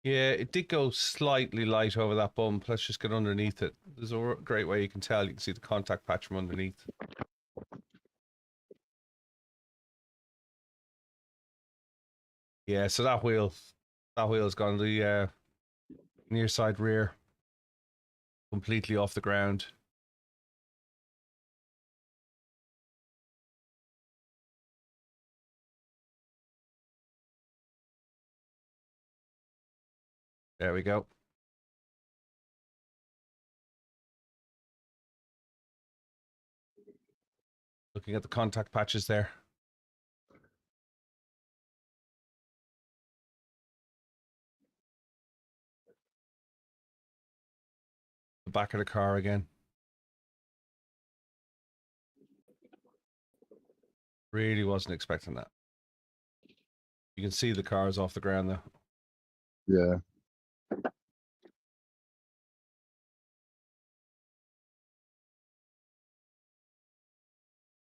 Yeah, it did go slightly light over that bump. Let's just get underneath it. There's a great way you can tell. You can see the contact patch from underneath. Yeah, so that wheel's gone the near side rear, completely off the ground. There we go. Looking at the contact patches there. The back of the car again. Really wasn't expecting that. You can see the cars off the ground though. Yeah.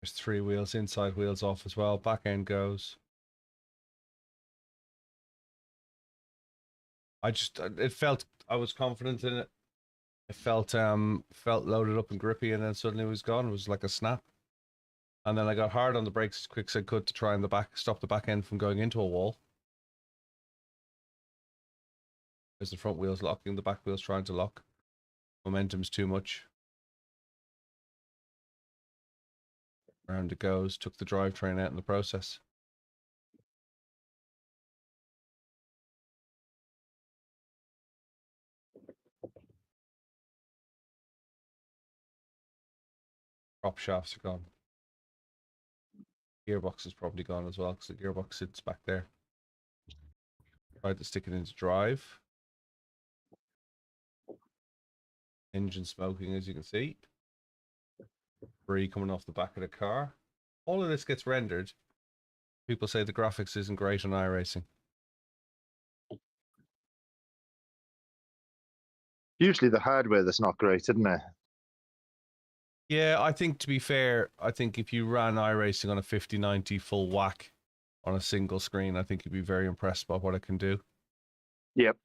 There's 3 wheels, inside wheels off as well. Back end goes. I was confident in it. It felt loaded up and grippy, and then suddenly it was gone. It was like a snap. And then I got hard on the brakes as quick as I could to try and stop the back end from going into a wall. There's the front wheels locking, the back wheels trying to lock. Momentum's too much. Around it goes. Took the drivetrain out in the process. Prop shafts are gone. Gearbox is probably gone as well because the gearbox sits back there. Tried to stick it into drive. Engine smoking, as you can see. Debris coming off the back of the car. All of this gets rendered. People say the graphics isn't great on iRacing. Usually the hardware that's not great, isn't it? Yeah, I think to be fair, I think if you ran iRacing on a 5090 full whack on a single screen, I think you'd be very impressed by what it can do. Yep.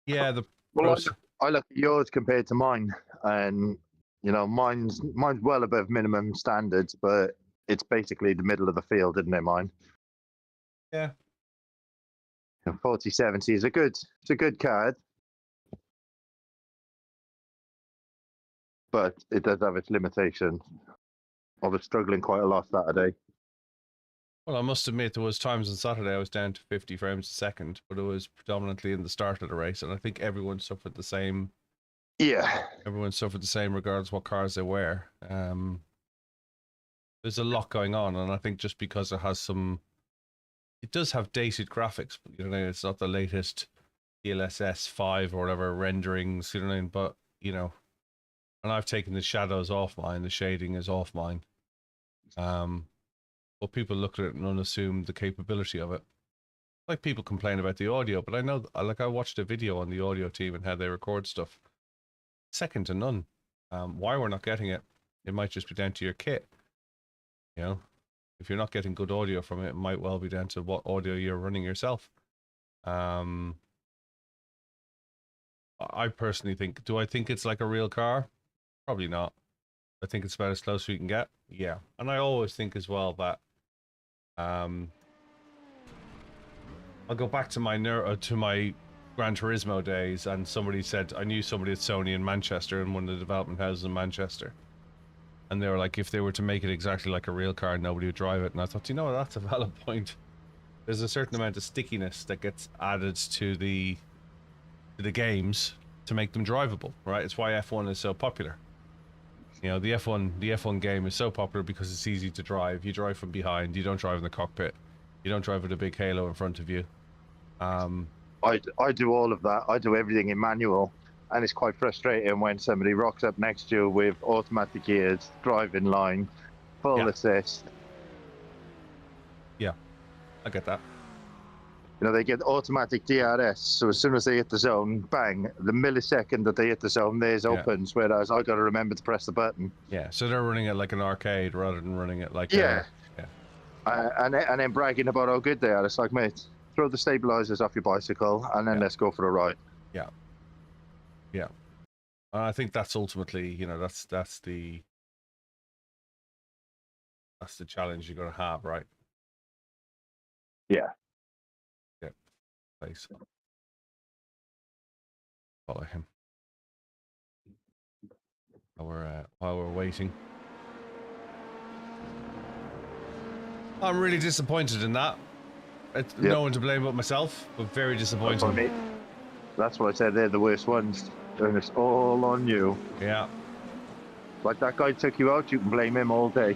Yeah, the Well, I look at yours compared to mine, and you know, mine's well above minimum standards, but it's basically the middle of the field, isn't it? Mine. Yeah. 4070 is it's a good card, but it does have its limitations. I was struggling quite a lot Saturday. Well, I must admit there was times on Saturday I was down to 50 frames a second, but it was predominantly in the start of the race, and I think everyone suffered the same. Yeah. Everyone suffered the same regardless what cars they were. There's a lot going on, and I think just because it does have dated graphics, but you know, it's not the latest DLSS 5 or whatever renderings, you know what I mean? But, you know, and I've taken the shadows off mine, the shading is off mine. But people look at it and unassume the capability of it. Like people complain about the audio, but I know, like I watched a video on the audio team and how they record stuff. Second to none. Why we're not getting it, it might just be down to your kit. You know, if you're not getting good audio from it, it might well be down to what audio you're running yourself. I personally think, do I think it's like a real car? Probably not. I think it's about as close as we can get. Yeah. And I always think as well that I'll go back to my Gran Turismo days, and somebody said, I knew somebody at Sony in Manchester, in one of the development houses in Manchester. And they were like, if they were to make it exactly like a real car, nobody would drive it. And I thought, you know, that's a valid point. There's a certain amount of stickiness that gets added to the games to make them drivable, right? It's why F1 is so popular. You know, the F1 game is so popular because it's easy to drive. You drive from behind. You don't drive in the cockpit. You don't drive with a big halo in front of you. I do all of that. I do everything in manual, and it's quite frustrating when somebody rocks up next to you with automatic gears, driving line, full assist. Yeah, I get that. You know, they get automatic DRS, so as soon as they hit the zone, bang, the millisecond that they hit the zone, theirs opens, whereas I got to remember to press the button. Yeah, so they're running it like an arcade rather than running it like and then bragging about how good they are. It's like, mate, throw the stabilizers off your bicycle and then let's go for a ride. Yeah. Yeah. I think that's ultimately, you know, that's the challenge you're going to have, right? Yeah. Yeah. Place. Follow him. While we're waiting. I'm really disappointed in that. It's no one to blame but myself, but very disappointed. That's what I said, they're the worst ones. And it's all on you. Yeah. Like that guy took you out, you can blame him all day.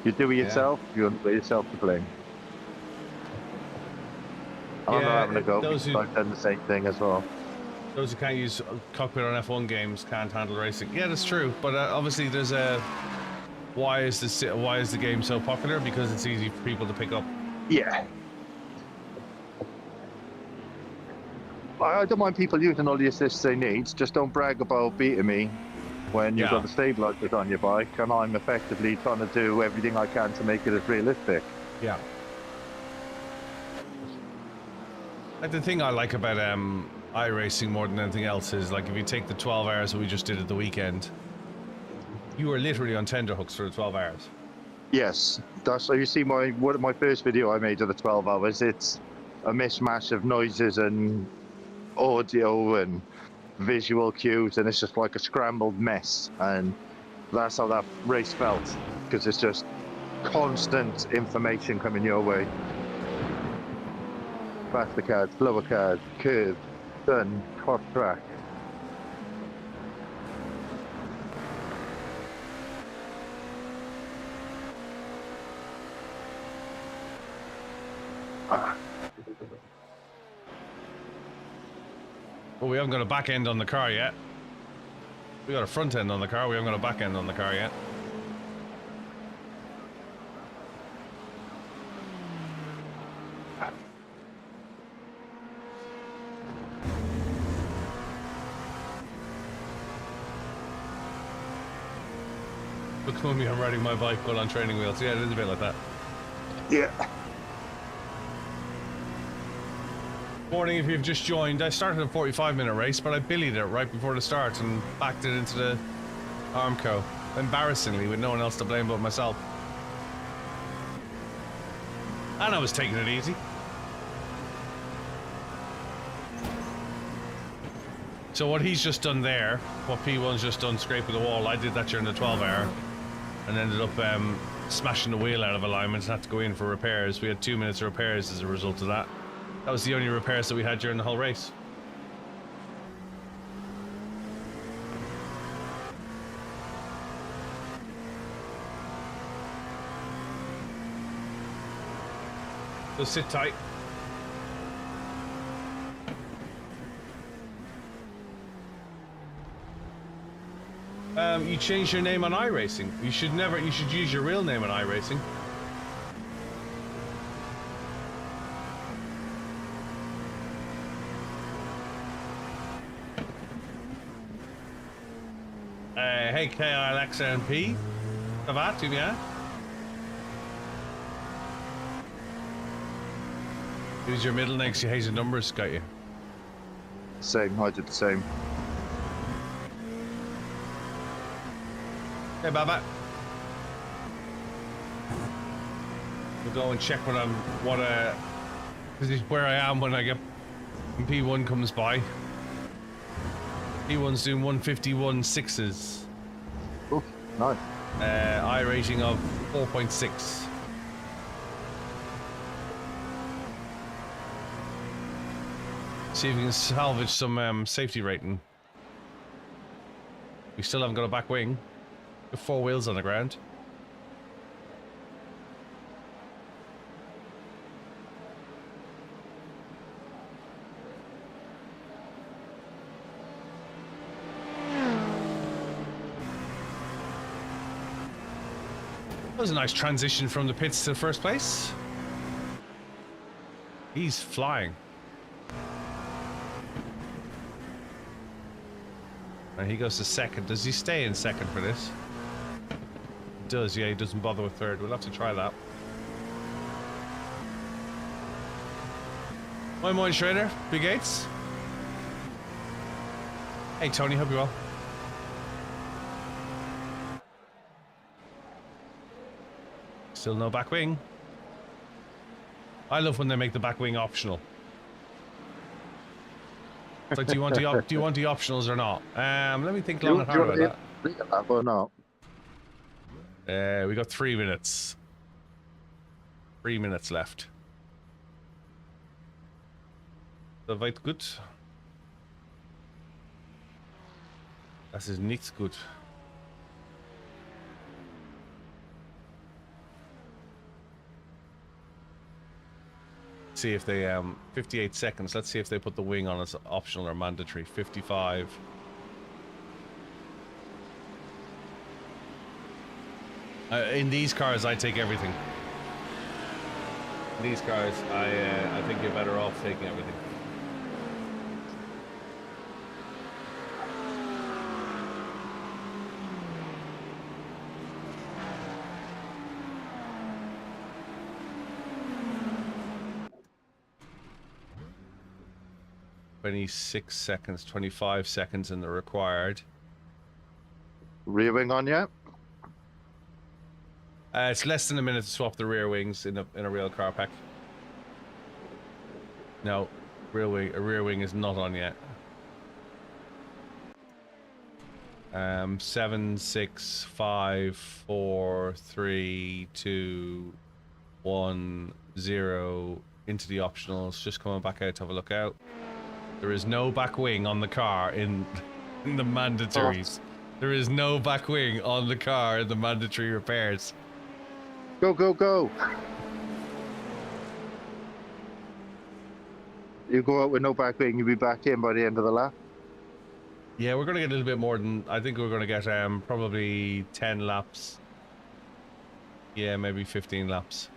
You do it yourself, you're yourself to blame. I'm not having a go because I've done the same thing as well. Those who can't use cockpit on F1 games can't handle racing. Yeah, that's true. But obviously there's a... Why is the game so popular? Because it's easy for people to pick up. Yeah. I don't mind people using all the assists they need. Just don't brag about beating me when you've got the stabilizers on your bike and I'm effectively trying to do everything I can to make it as realistic. Yeah. Like the thing I like about iRacing more than anything else is, like, if you take the 12 hours that we just did at the weekend, you were literally on tenterhooks for the 12 hours. Yes, that's so. You see my first video I made of the 12 hours. It's a mishmash of noises and audio and visual cues, and it's just like a scrambled mess. And that's how that race felt, because it's just constant information coming your way. Faster card, slower card, curve, turn, cross track. Well, we haven't got a back end on the car yet. We got a front end on the car. We haven't got a back end on the car yet. Look at me, I'm riding my bike while on training wheels. Yeah, it is a bit like that. Yeah. Morning, if you've just joined. I started a 45-minute race, but I billied it right before the start and backed it into the Armco. Embarrassingly, with no one else to blame but myself. And I was taking it easy. So what he's just done there, what P1's just done scraping the wall, I did that during the 12 hour and ended up smashing the wheel out of alignment and had to go in for repairs. We had 2 minutes of repairs as a result of that. That was the only repairs that we had during the whole race. So sit tight. You changed your name on iRacing. You should use your real name on iRacing. Hey, KLXNP. Ça va, tu bien? Use your middle name 'cause you hated numbers, got you? Same, I did the same. Hey, Baba. We'll go and check this is where I am when P1 comes by. P1's doing 151.6s. Oh, nice. I rating of 4.6. See if we can salvage some safety rating. We still haven't got a back wing. With 4 wheels on the ground. That was a nice transition from the pits to first place. He's flying. And he goes to second. Does he stay in second for this? He does, yeah, he doesn't bother with third. We'll have to try that. Moin Schrader, Big Gates. Hey Tony, hope you're well. Still no back wing. I love when they make the back wing optional. It's like, do you want the optionals or not? Let me think long and hard about that. Or not? We got 3 minutes. 3 minutes left. Soweit gut. Das ist nichts gut. See if they 58 seconds. Let's see if they put the wing on as optional or mandatory. 55. In these cars, I take everything. In these cars, I think you're better off taking everything. "26 seconds, 25 seconds in the required." Rear wing on yet? It's less than a minute to swap the rear wings in a real car pack. No, a rear wing is not on yet. 7, 6, 5, 4, 3, 2, 1, 0 into the optionals. Just coming back out to have a look out. There is no back wing on the car in the mandatories. There is no back wing on the car in the mandatory repairs. Go, go, go! You go out with no back wing, you'll be back in by the end of the lap. Yeah, we're going to get a little bit more than... I think we're going to get probably 10 laps. Yeah, maybe 15 laps.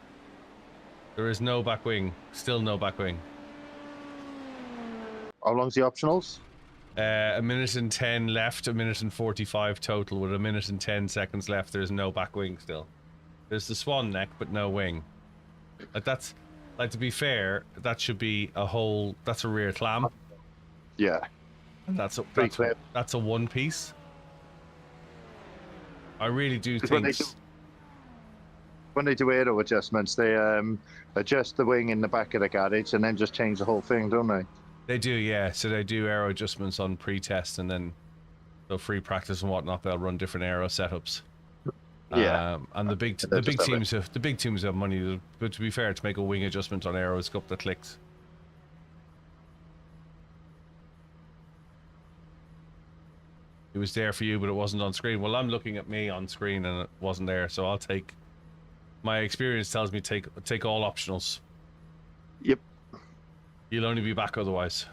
There is no back wing. Still no back wing. How long's the optionals? A minute and 10 left, a minute and 45 total. With a minute and 10 seconds left, there's no back wing still. There's the swan neck, but no wing. Like, that's... Like, to be fair, that should be a whole... That's a rear clam. Yeah. And that's a one piece. I really do think... When they do aero adjustments, they adjust the wing in the back of the garage and then just change the whole thing, don't they? They do, yeah. So they do aero adjustments on pre-test, and then so free practice and whatnot, they'll run different aero setups. Yeah. And the big teams have money. But to be fair, to make a wing adjustment on aero, it's a couple of clicks. It was there for you, but it wasn't on screen. Well, I'm looking at me on screen, and it wasn't there. So I'll take. My experience tells me take all optionals. Yep. You'll only be back otherwise.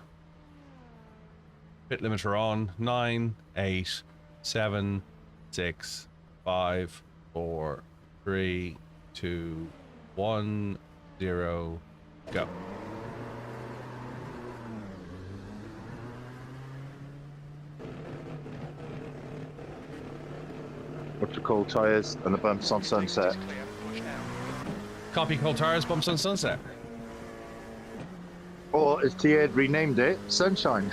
Pit limiter on. 9, 8, 7, 6, 5, 4, 3, 2, 1, 0, go. Up to cold tyres and the bumps on sunset. Copy cold tires, bumps on sunset. Or as T had renamed it, Sunshine.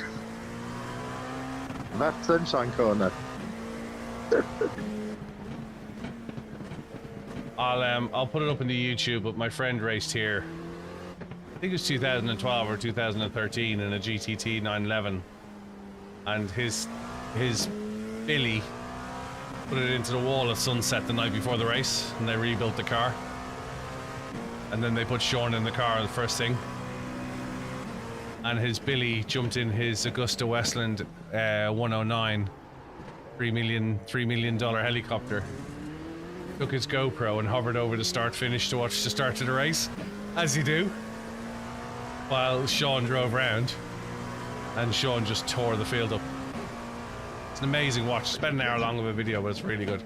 Left Sunshine Corner. I'll put it up in the YouTube, but my friend raced here. I think it was 2012 or 2013 in a GTT 911, and his Billy put it into the wall at sunset the night before the race, and they rebuilt the car. And then they put Sean in the car the first thing. And his Billy jumped in his Augusta Westland 109 $3 million helicopter. Took his GoPro and hovered over the start finish to watch the start of the race, as you do, while Sean drove round, and Sean just tore the field up. It's an amazing watch. It's about an hour long of a video, but it's really good.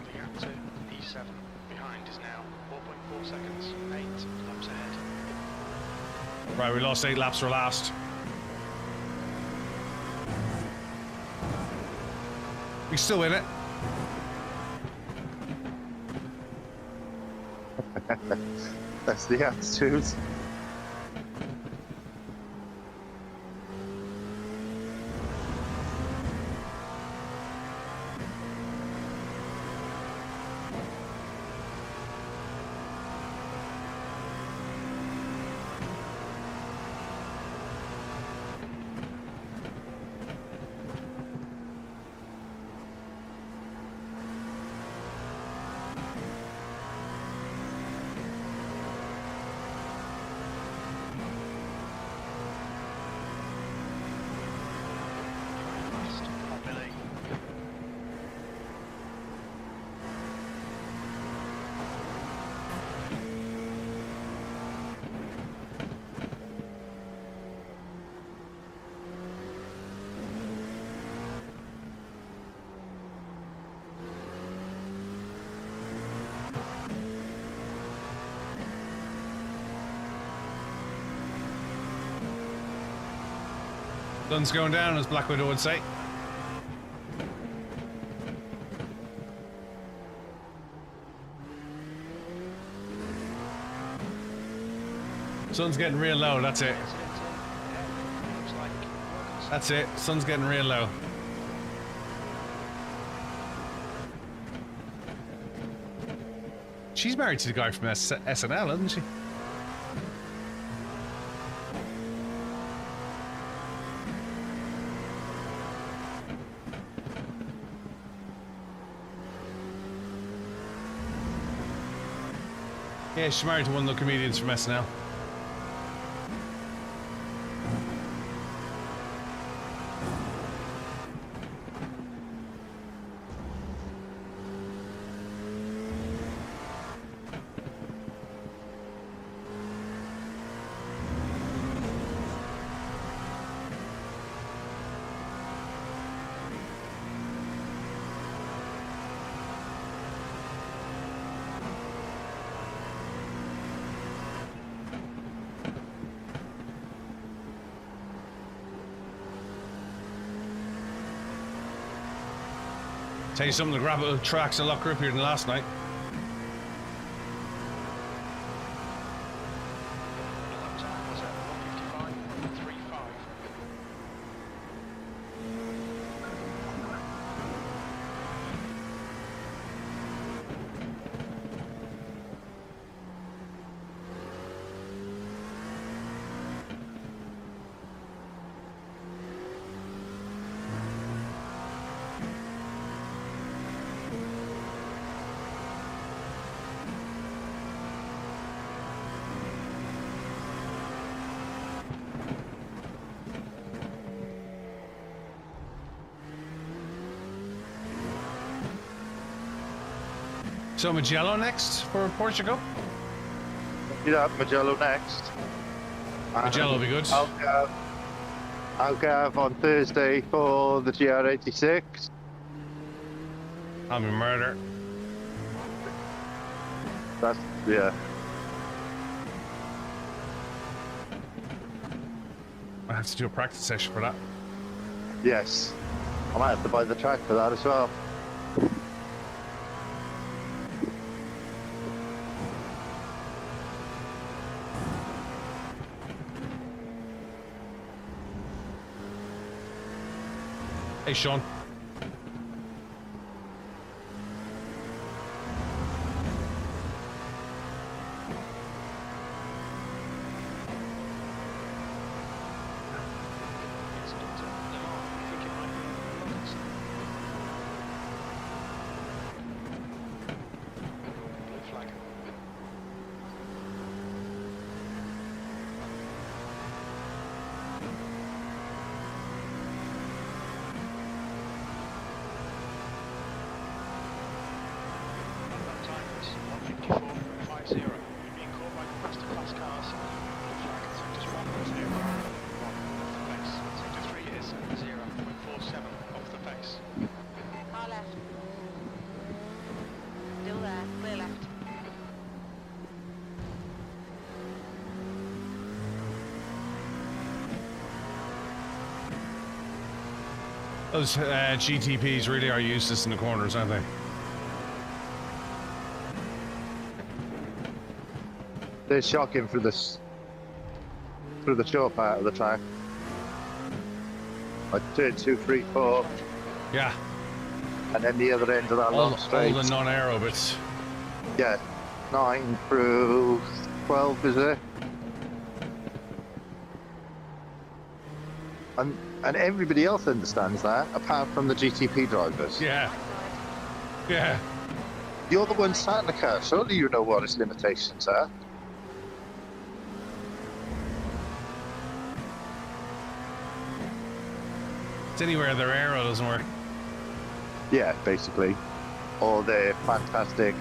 The gap to E7 behind is now 4.4 seconds, 8 laps ahead. Right, we lost 8 laps for last. We still in it. That's the attitude. Last, come on, Billy. Sun's going down, as Black Widow would say. Sun's getting real low, that's it. Looks like That's it, sun's getting real low. She's married to the guy from SNL, isn't she? Yeah, she's married to one of the comedians from SNL. Tell you something, the gravel track's a lot grippier than last night. Lap time was at 1:55.35. So Magello next for Portugal? Yeah, Magello next. Magello will be good. Algarve on Thursday for the GR86. I'm a murder. That's, yeah. I have to do a practice session for that. Yes. I might have to buy the track for that as well. Hey, Sean. It's not Le Mans. You think it might be Robinson? Blue flag. Lap time was 1:54.50. You're being caught by the masterclass cars. Blue flag. Sectors 1 and 2 are 1 off the pace. Sector 3 is 0.47 off the pace. Car left. Still there, clear left. Those GTPs really are useless in the corners, aren't they? They're shocking through this, through the short part of the track. Like turn 2, 3, 4, Yeah. and then the other end of that All long straight. the non-aero bits. Yeah, 9 through 12 is it? And everybody else understands that, apart from the GTP drivers. Yeah. Yeah. You're the one sat in the car, surely you know what its limitations are. It's anywhere their aero doesn't work. Yeah, basically. Or their fantastic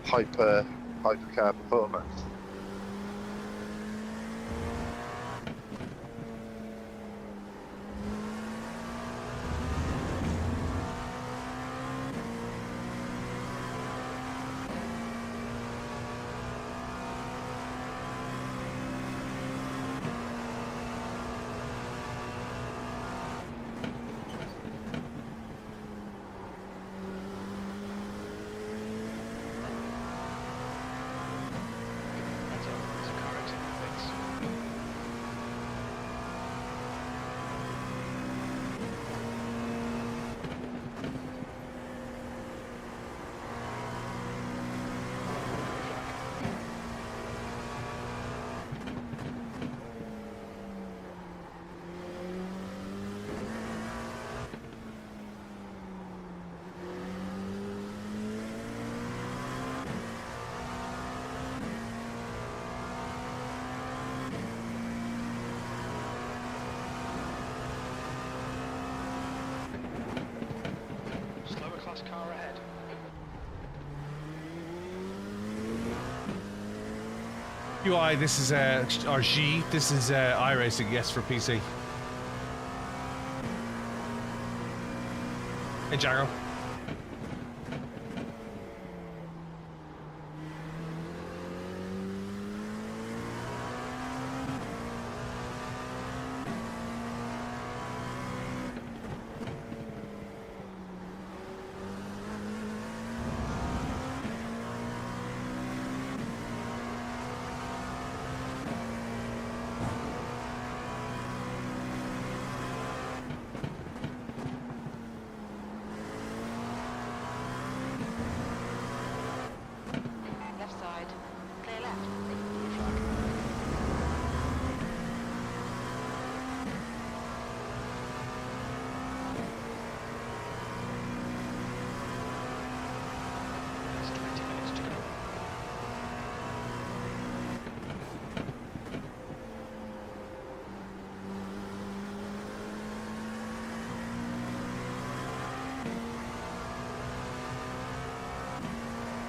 hypercar performance. That's a car exit fix. Slower class car ahead. UI, this is RG, this is iRacing, yes, for PC. Hey, Jago.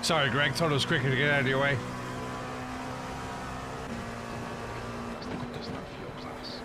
Sorry, Greg. Thought it was quicker to get out of your way. That's the quickest lap for your class.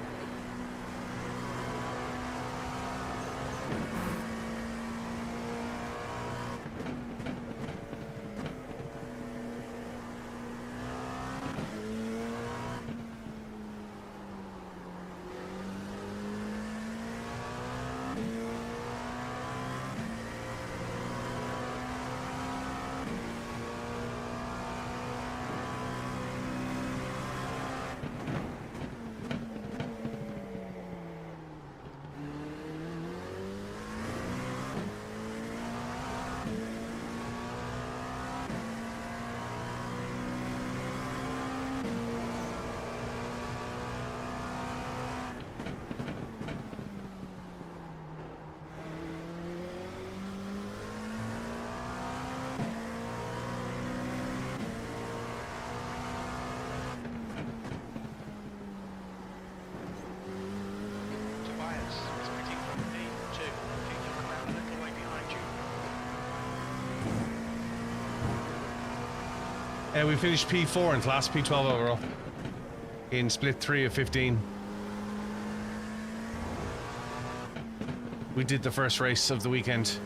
Tobias is picking from P2. I think he'll come out a little way behind you. We finished P4 in class, P12 overall. In split 3 of 15. We did the first race of the weekend.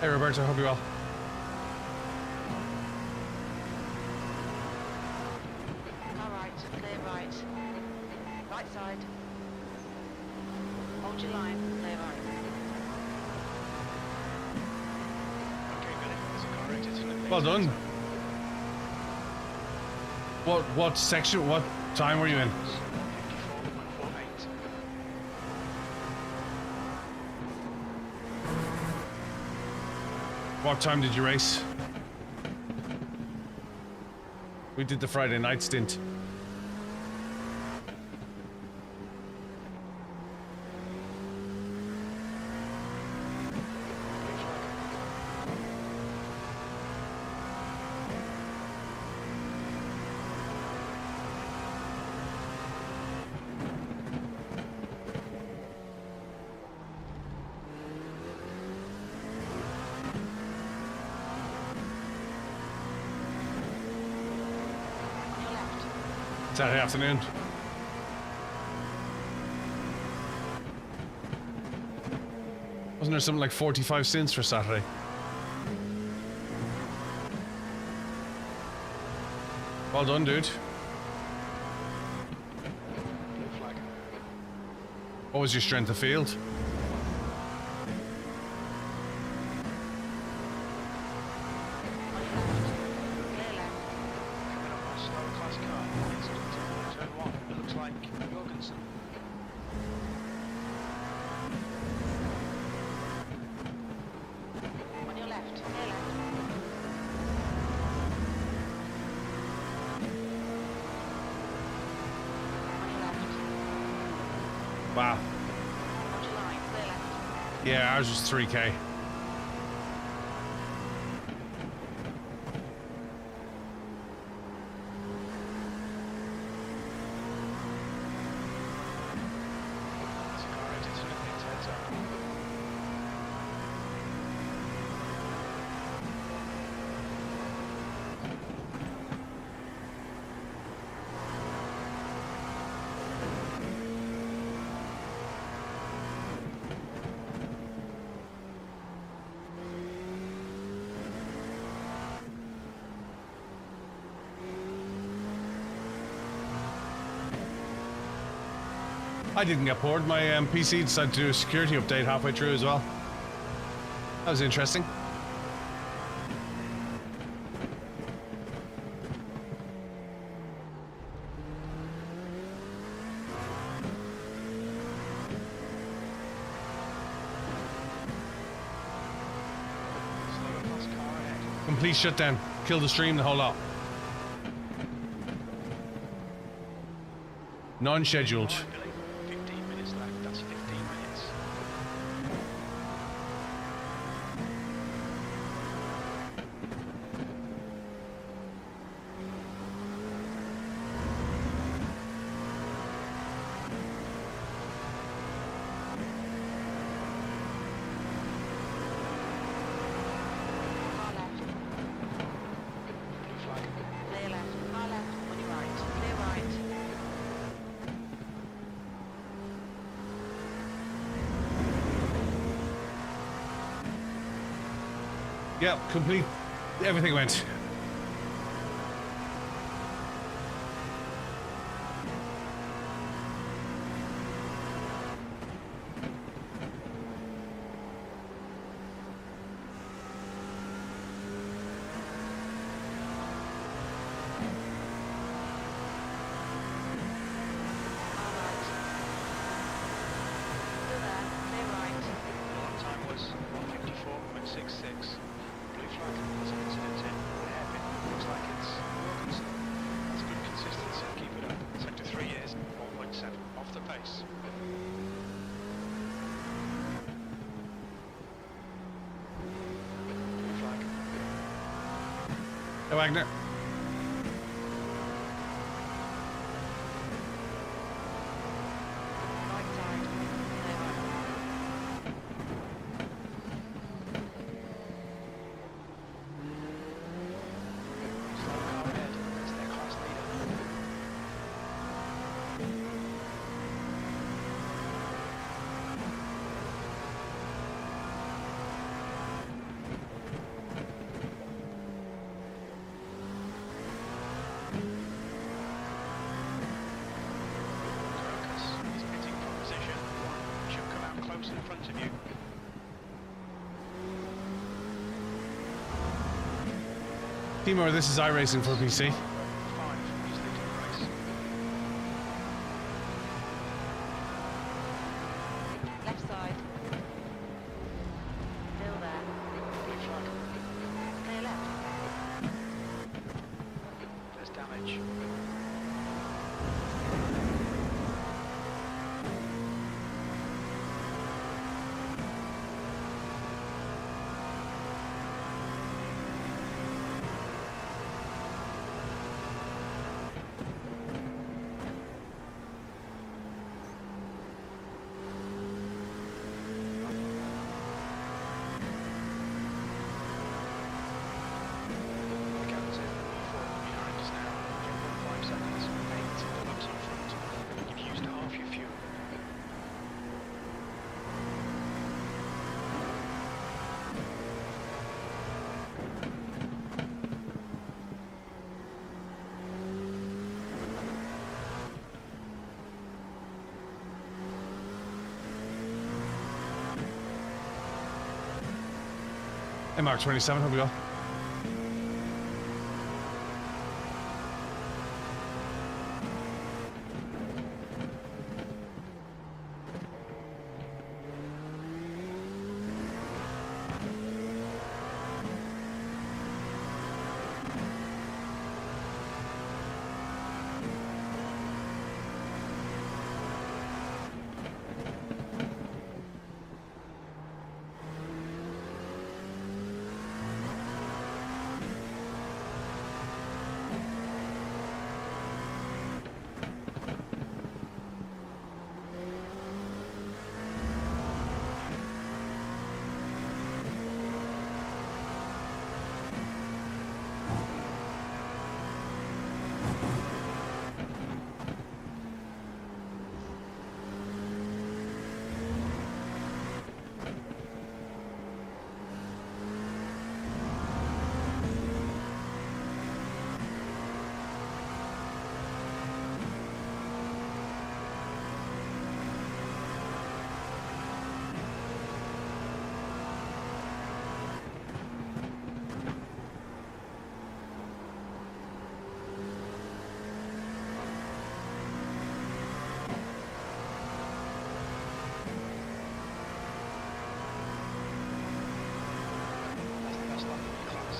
Hey Roberto, hope you're well. Car right, clear right. Right side. Hold your line, clear right. Okay, Billy, there's a car exiting the pit. Well done. What section, what time were you in? 54.48. What time did you race? We did the Friday night stint. Saturday afternoon. Wasn't there something like 45 cents for Saturday? Well done, dude. Blue flag. What was your strength of field? Clear left. Coming up on a slow class car. Incident. Turn 1. It looks like Jorgensen. On your left, clear left. On your left. Wow. Hold your line, clear left. Yeah, ours was 3K. There's a car exiting the pit. Heads up. I didn't get bored. My PC decided to do a security update halfway through as well. That was interesting. Slower class car ahead. Complete shutdown. Kill the stream, the whole lot. Non-scheduled. Right, Billy. 15 minutes left. That's 15 minutes. Yeah, complete. Everything went. Still there. Clear right. Lap time was 154.66. Blue flag has an incident in hairpin. Looks like it's Wilkinson. That's good consistency. Keep it up. Sector 3 is 1.7 off the pace. Blue flag. Hey, Wagner. Right side. Clear right. Slow car ahead. That's their class leader. Crocus is pitting from position 1. Should come out close in front of you. Timur, this is iRacing for PC. 5. He's leading the race. Left side. Still there. Blue flag. Clear left. There's damage. The gap's in 4 behind us now. 2.5 seconds. 8 laps in front. You've used half your fuel. Hey, Mark 27, how we go? That's the best lap of your class.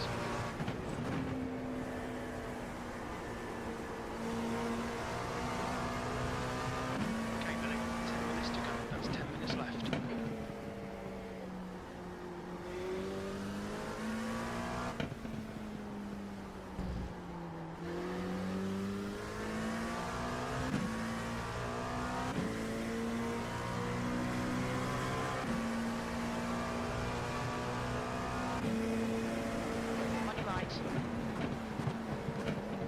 Okay, Billy. 10 minutes to go. That's 10 minutes left. On your right.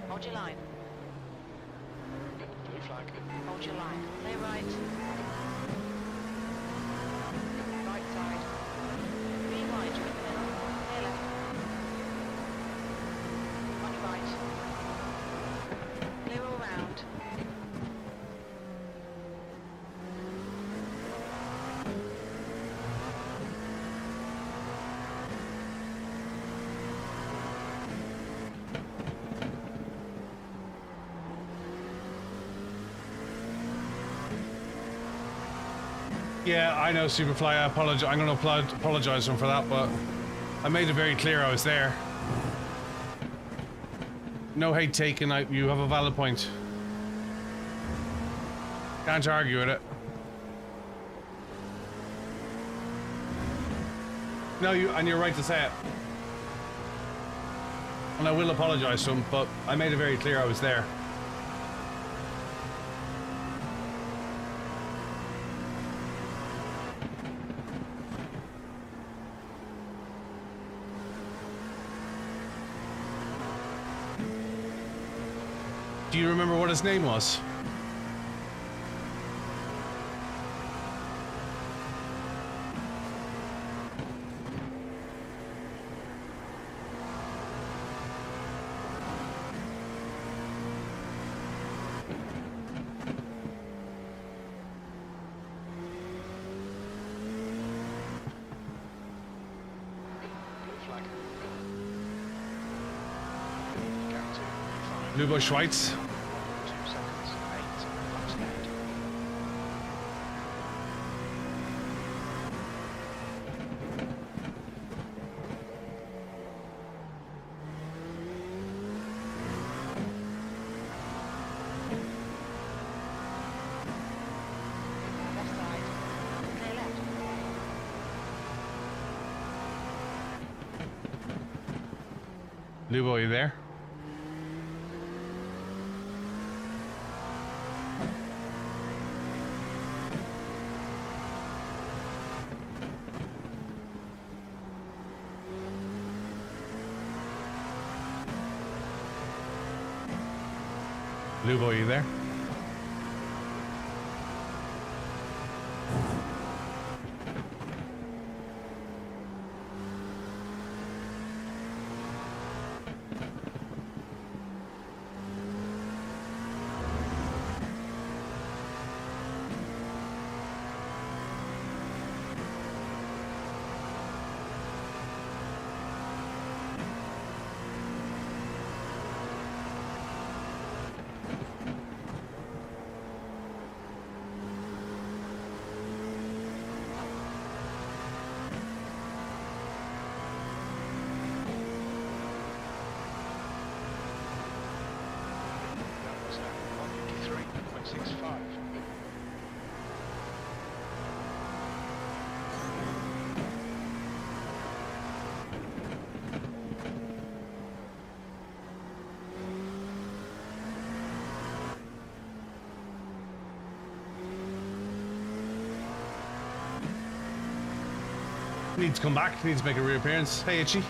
Hold your line. Blue flag. Hold your line. Clear right. Right side. Be wide, you're in the middle. Clear left. Yeah, I know, Superfly. I apologize. I'm going to apologize to him for that, but I made it very clear I was there. No hate taken. You have a valid point. Can't argue with it. No, you're right to say it. And I will apologize to him, but I made it very clear I was there. Do you remember what his name was? Lubo Schweitz. 2 seconds, 8 laps ahead. Left side. Clear left. Lubo, are you there? Lubo, are you there? That was 153.65. Needs to come back. Needs to make a reappearance. Hey, Itchy.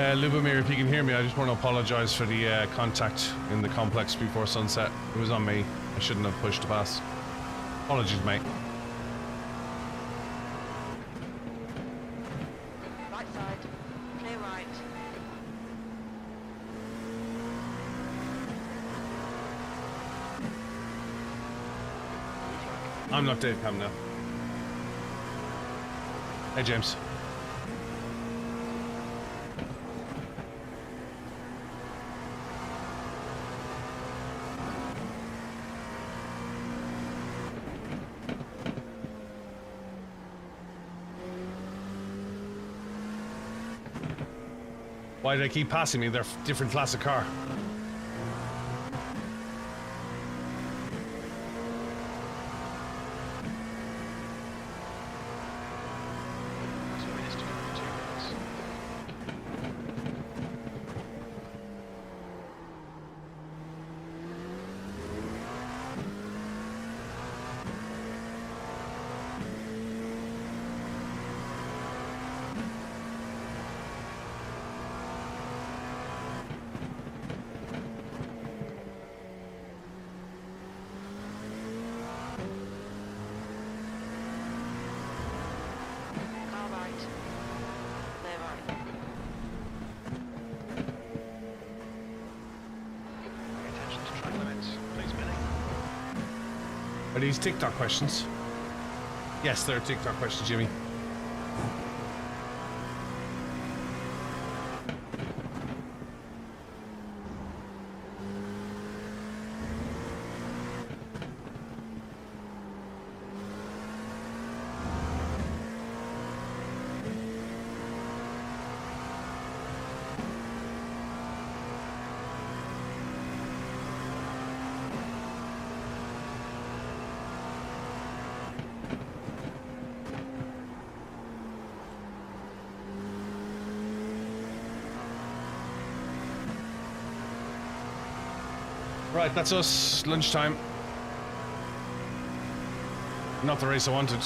Lubomir, if you can hear me, I just want to apologise for the contact in the complex before sunset. It was on me. I shouldn't have pushed the pass. Apologies, mate. Right side. Clear right. I'm not Dave Cam now. Hey, James. Why do they keep passing me? They're a different class of car. Are these TikTok questions? Yes, they're TikTok questions, Jimmy. Right, that's us. Lunchtime. Not the race I wanted.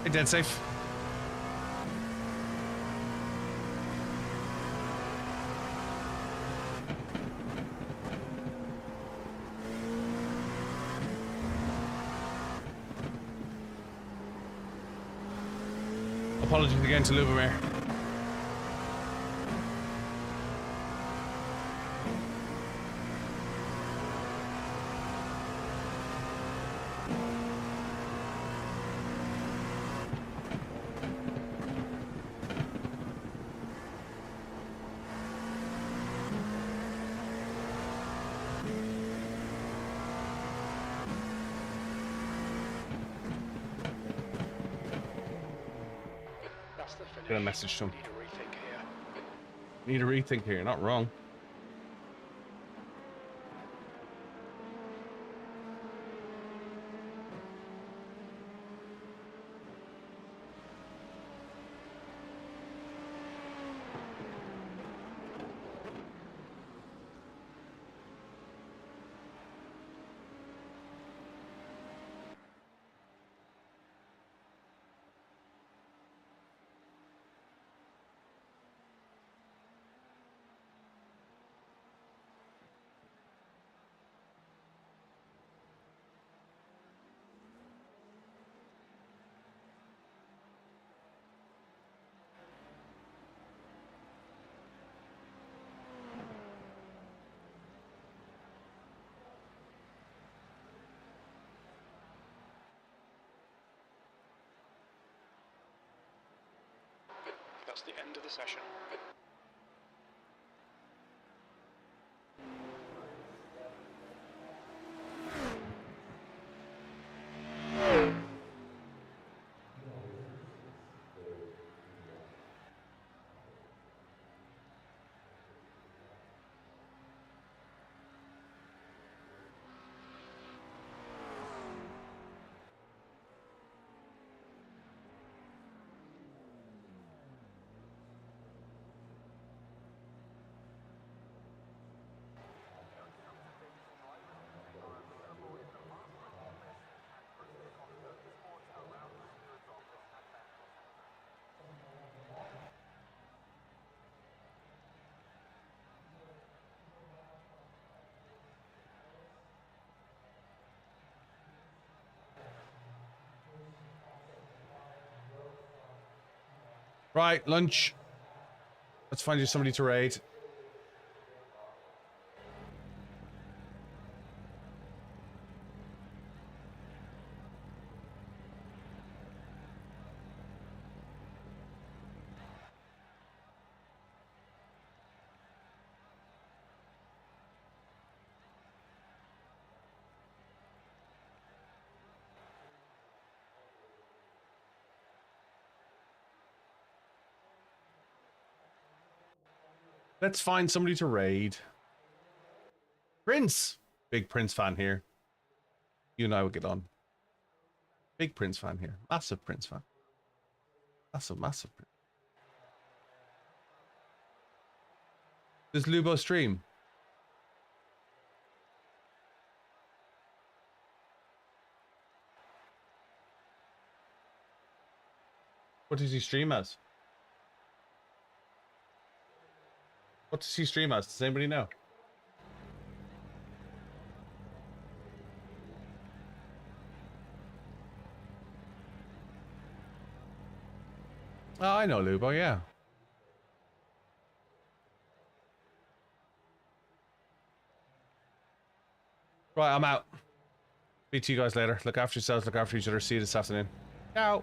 Hey, dead safe. Apologies again to Lubomir. Get a message to him. Need a rethink here, not wrong. That's the end of the session. Right, lunch. Let's find you somebody to raid. Let's find somebody to raid. Prince! Big Prince fan here. You and I will get on. Big Prince fan here. Massive Prince fan. Massive, massive Prince. Does Lubo stream? What does he stream as? What does he stream as? Does anybody know? Oh, I know Lubo, yeah. Right, I'm out. Speak to you guys later. Look after yourselves, look after each other. See you this afternoon. Ciao.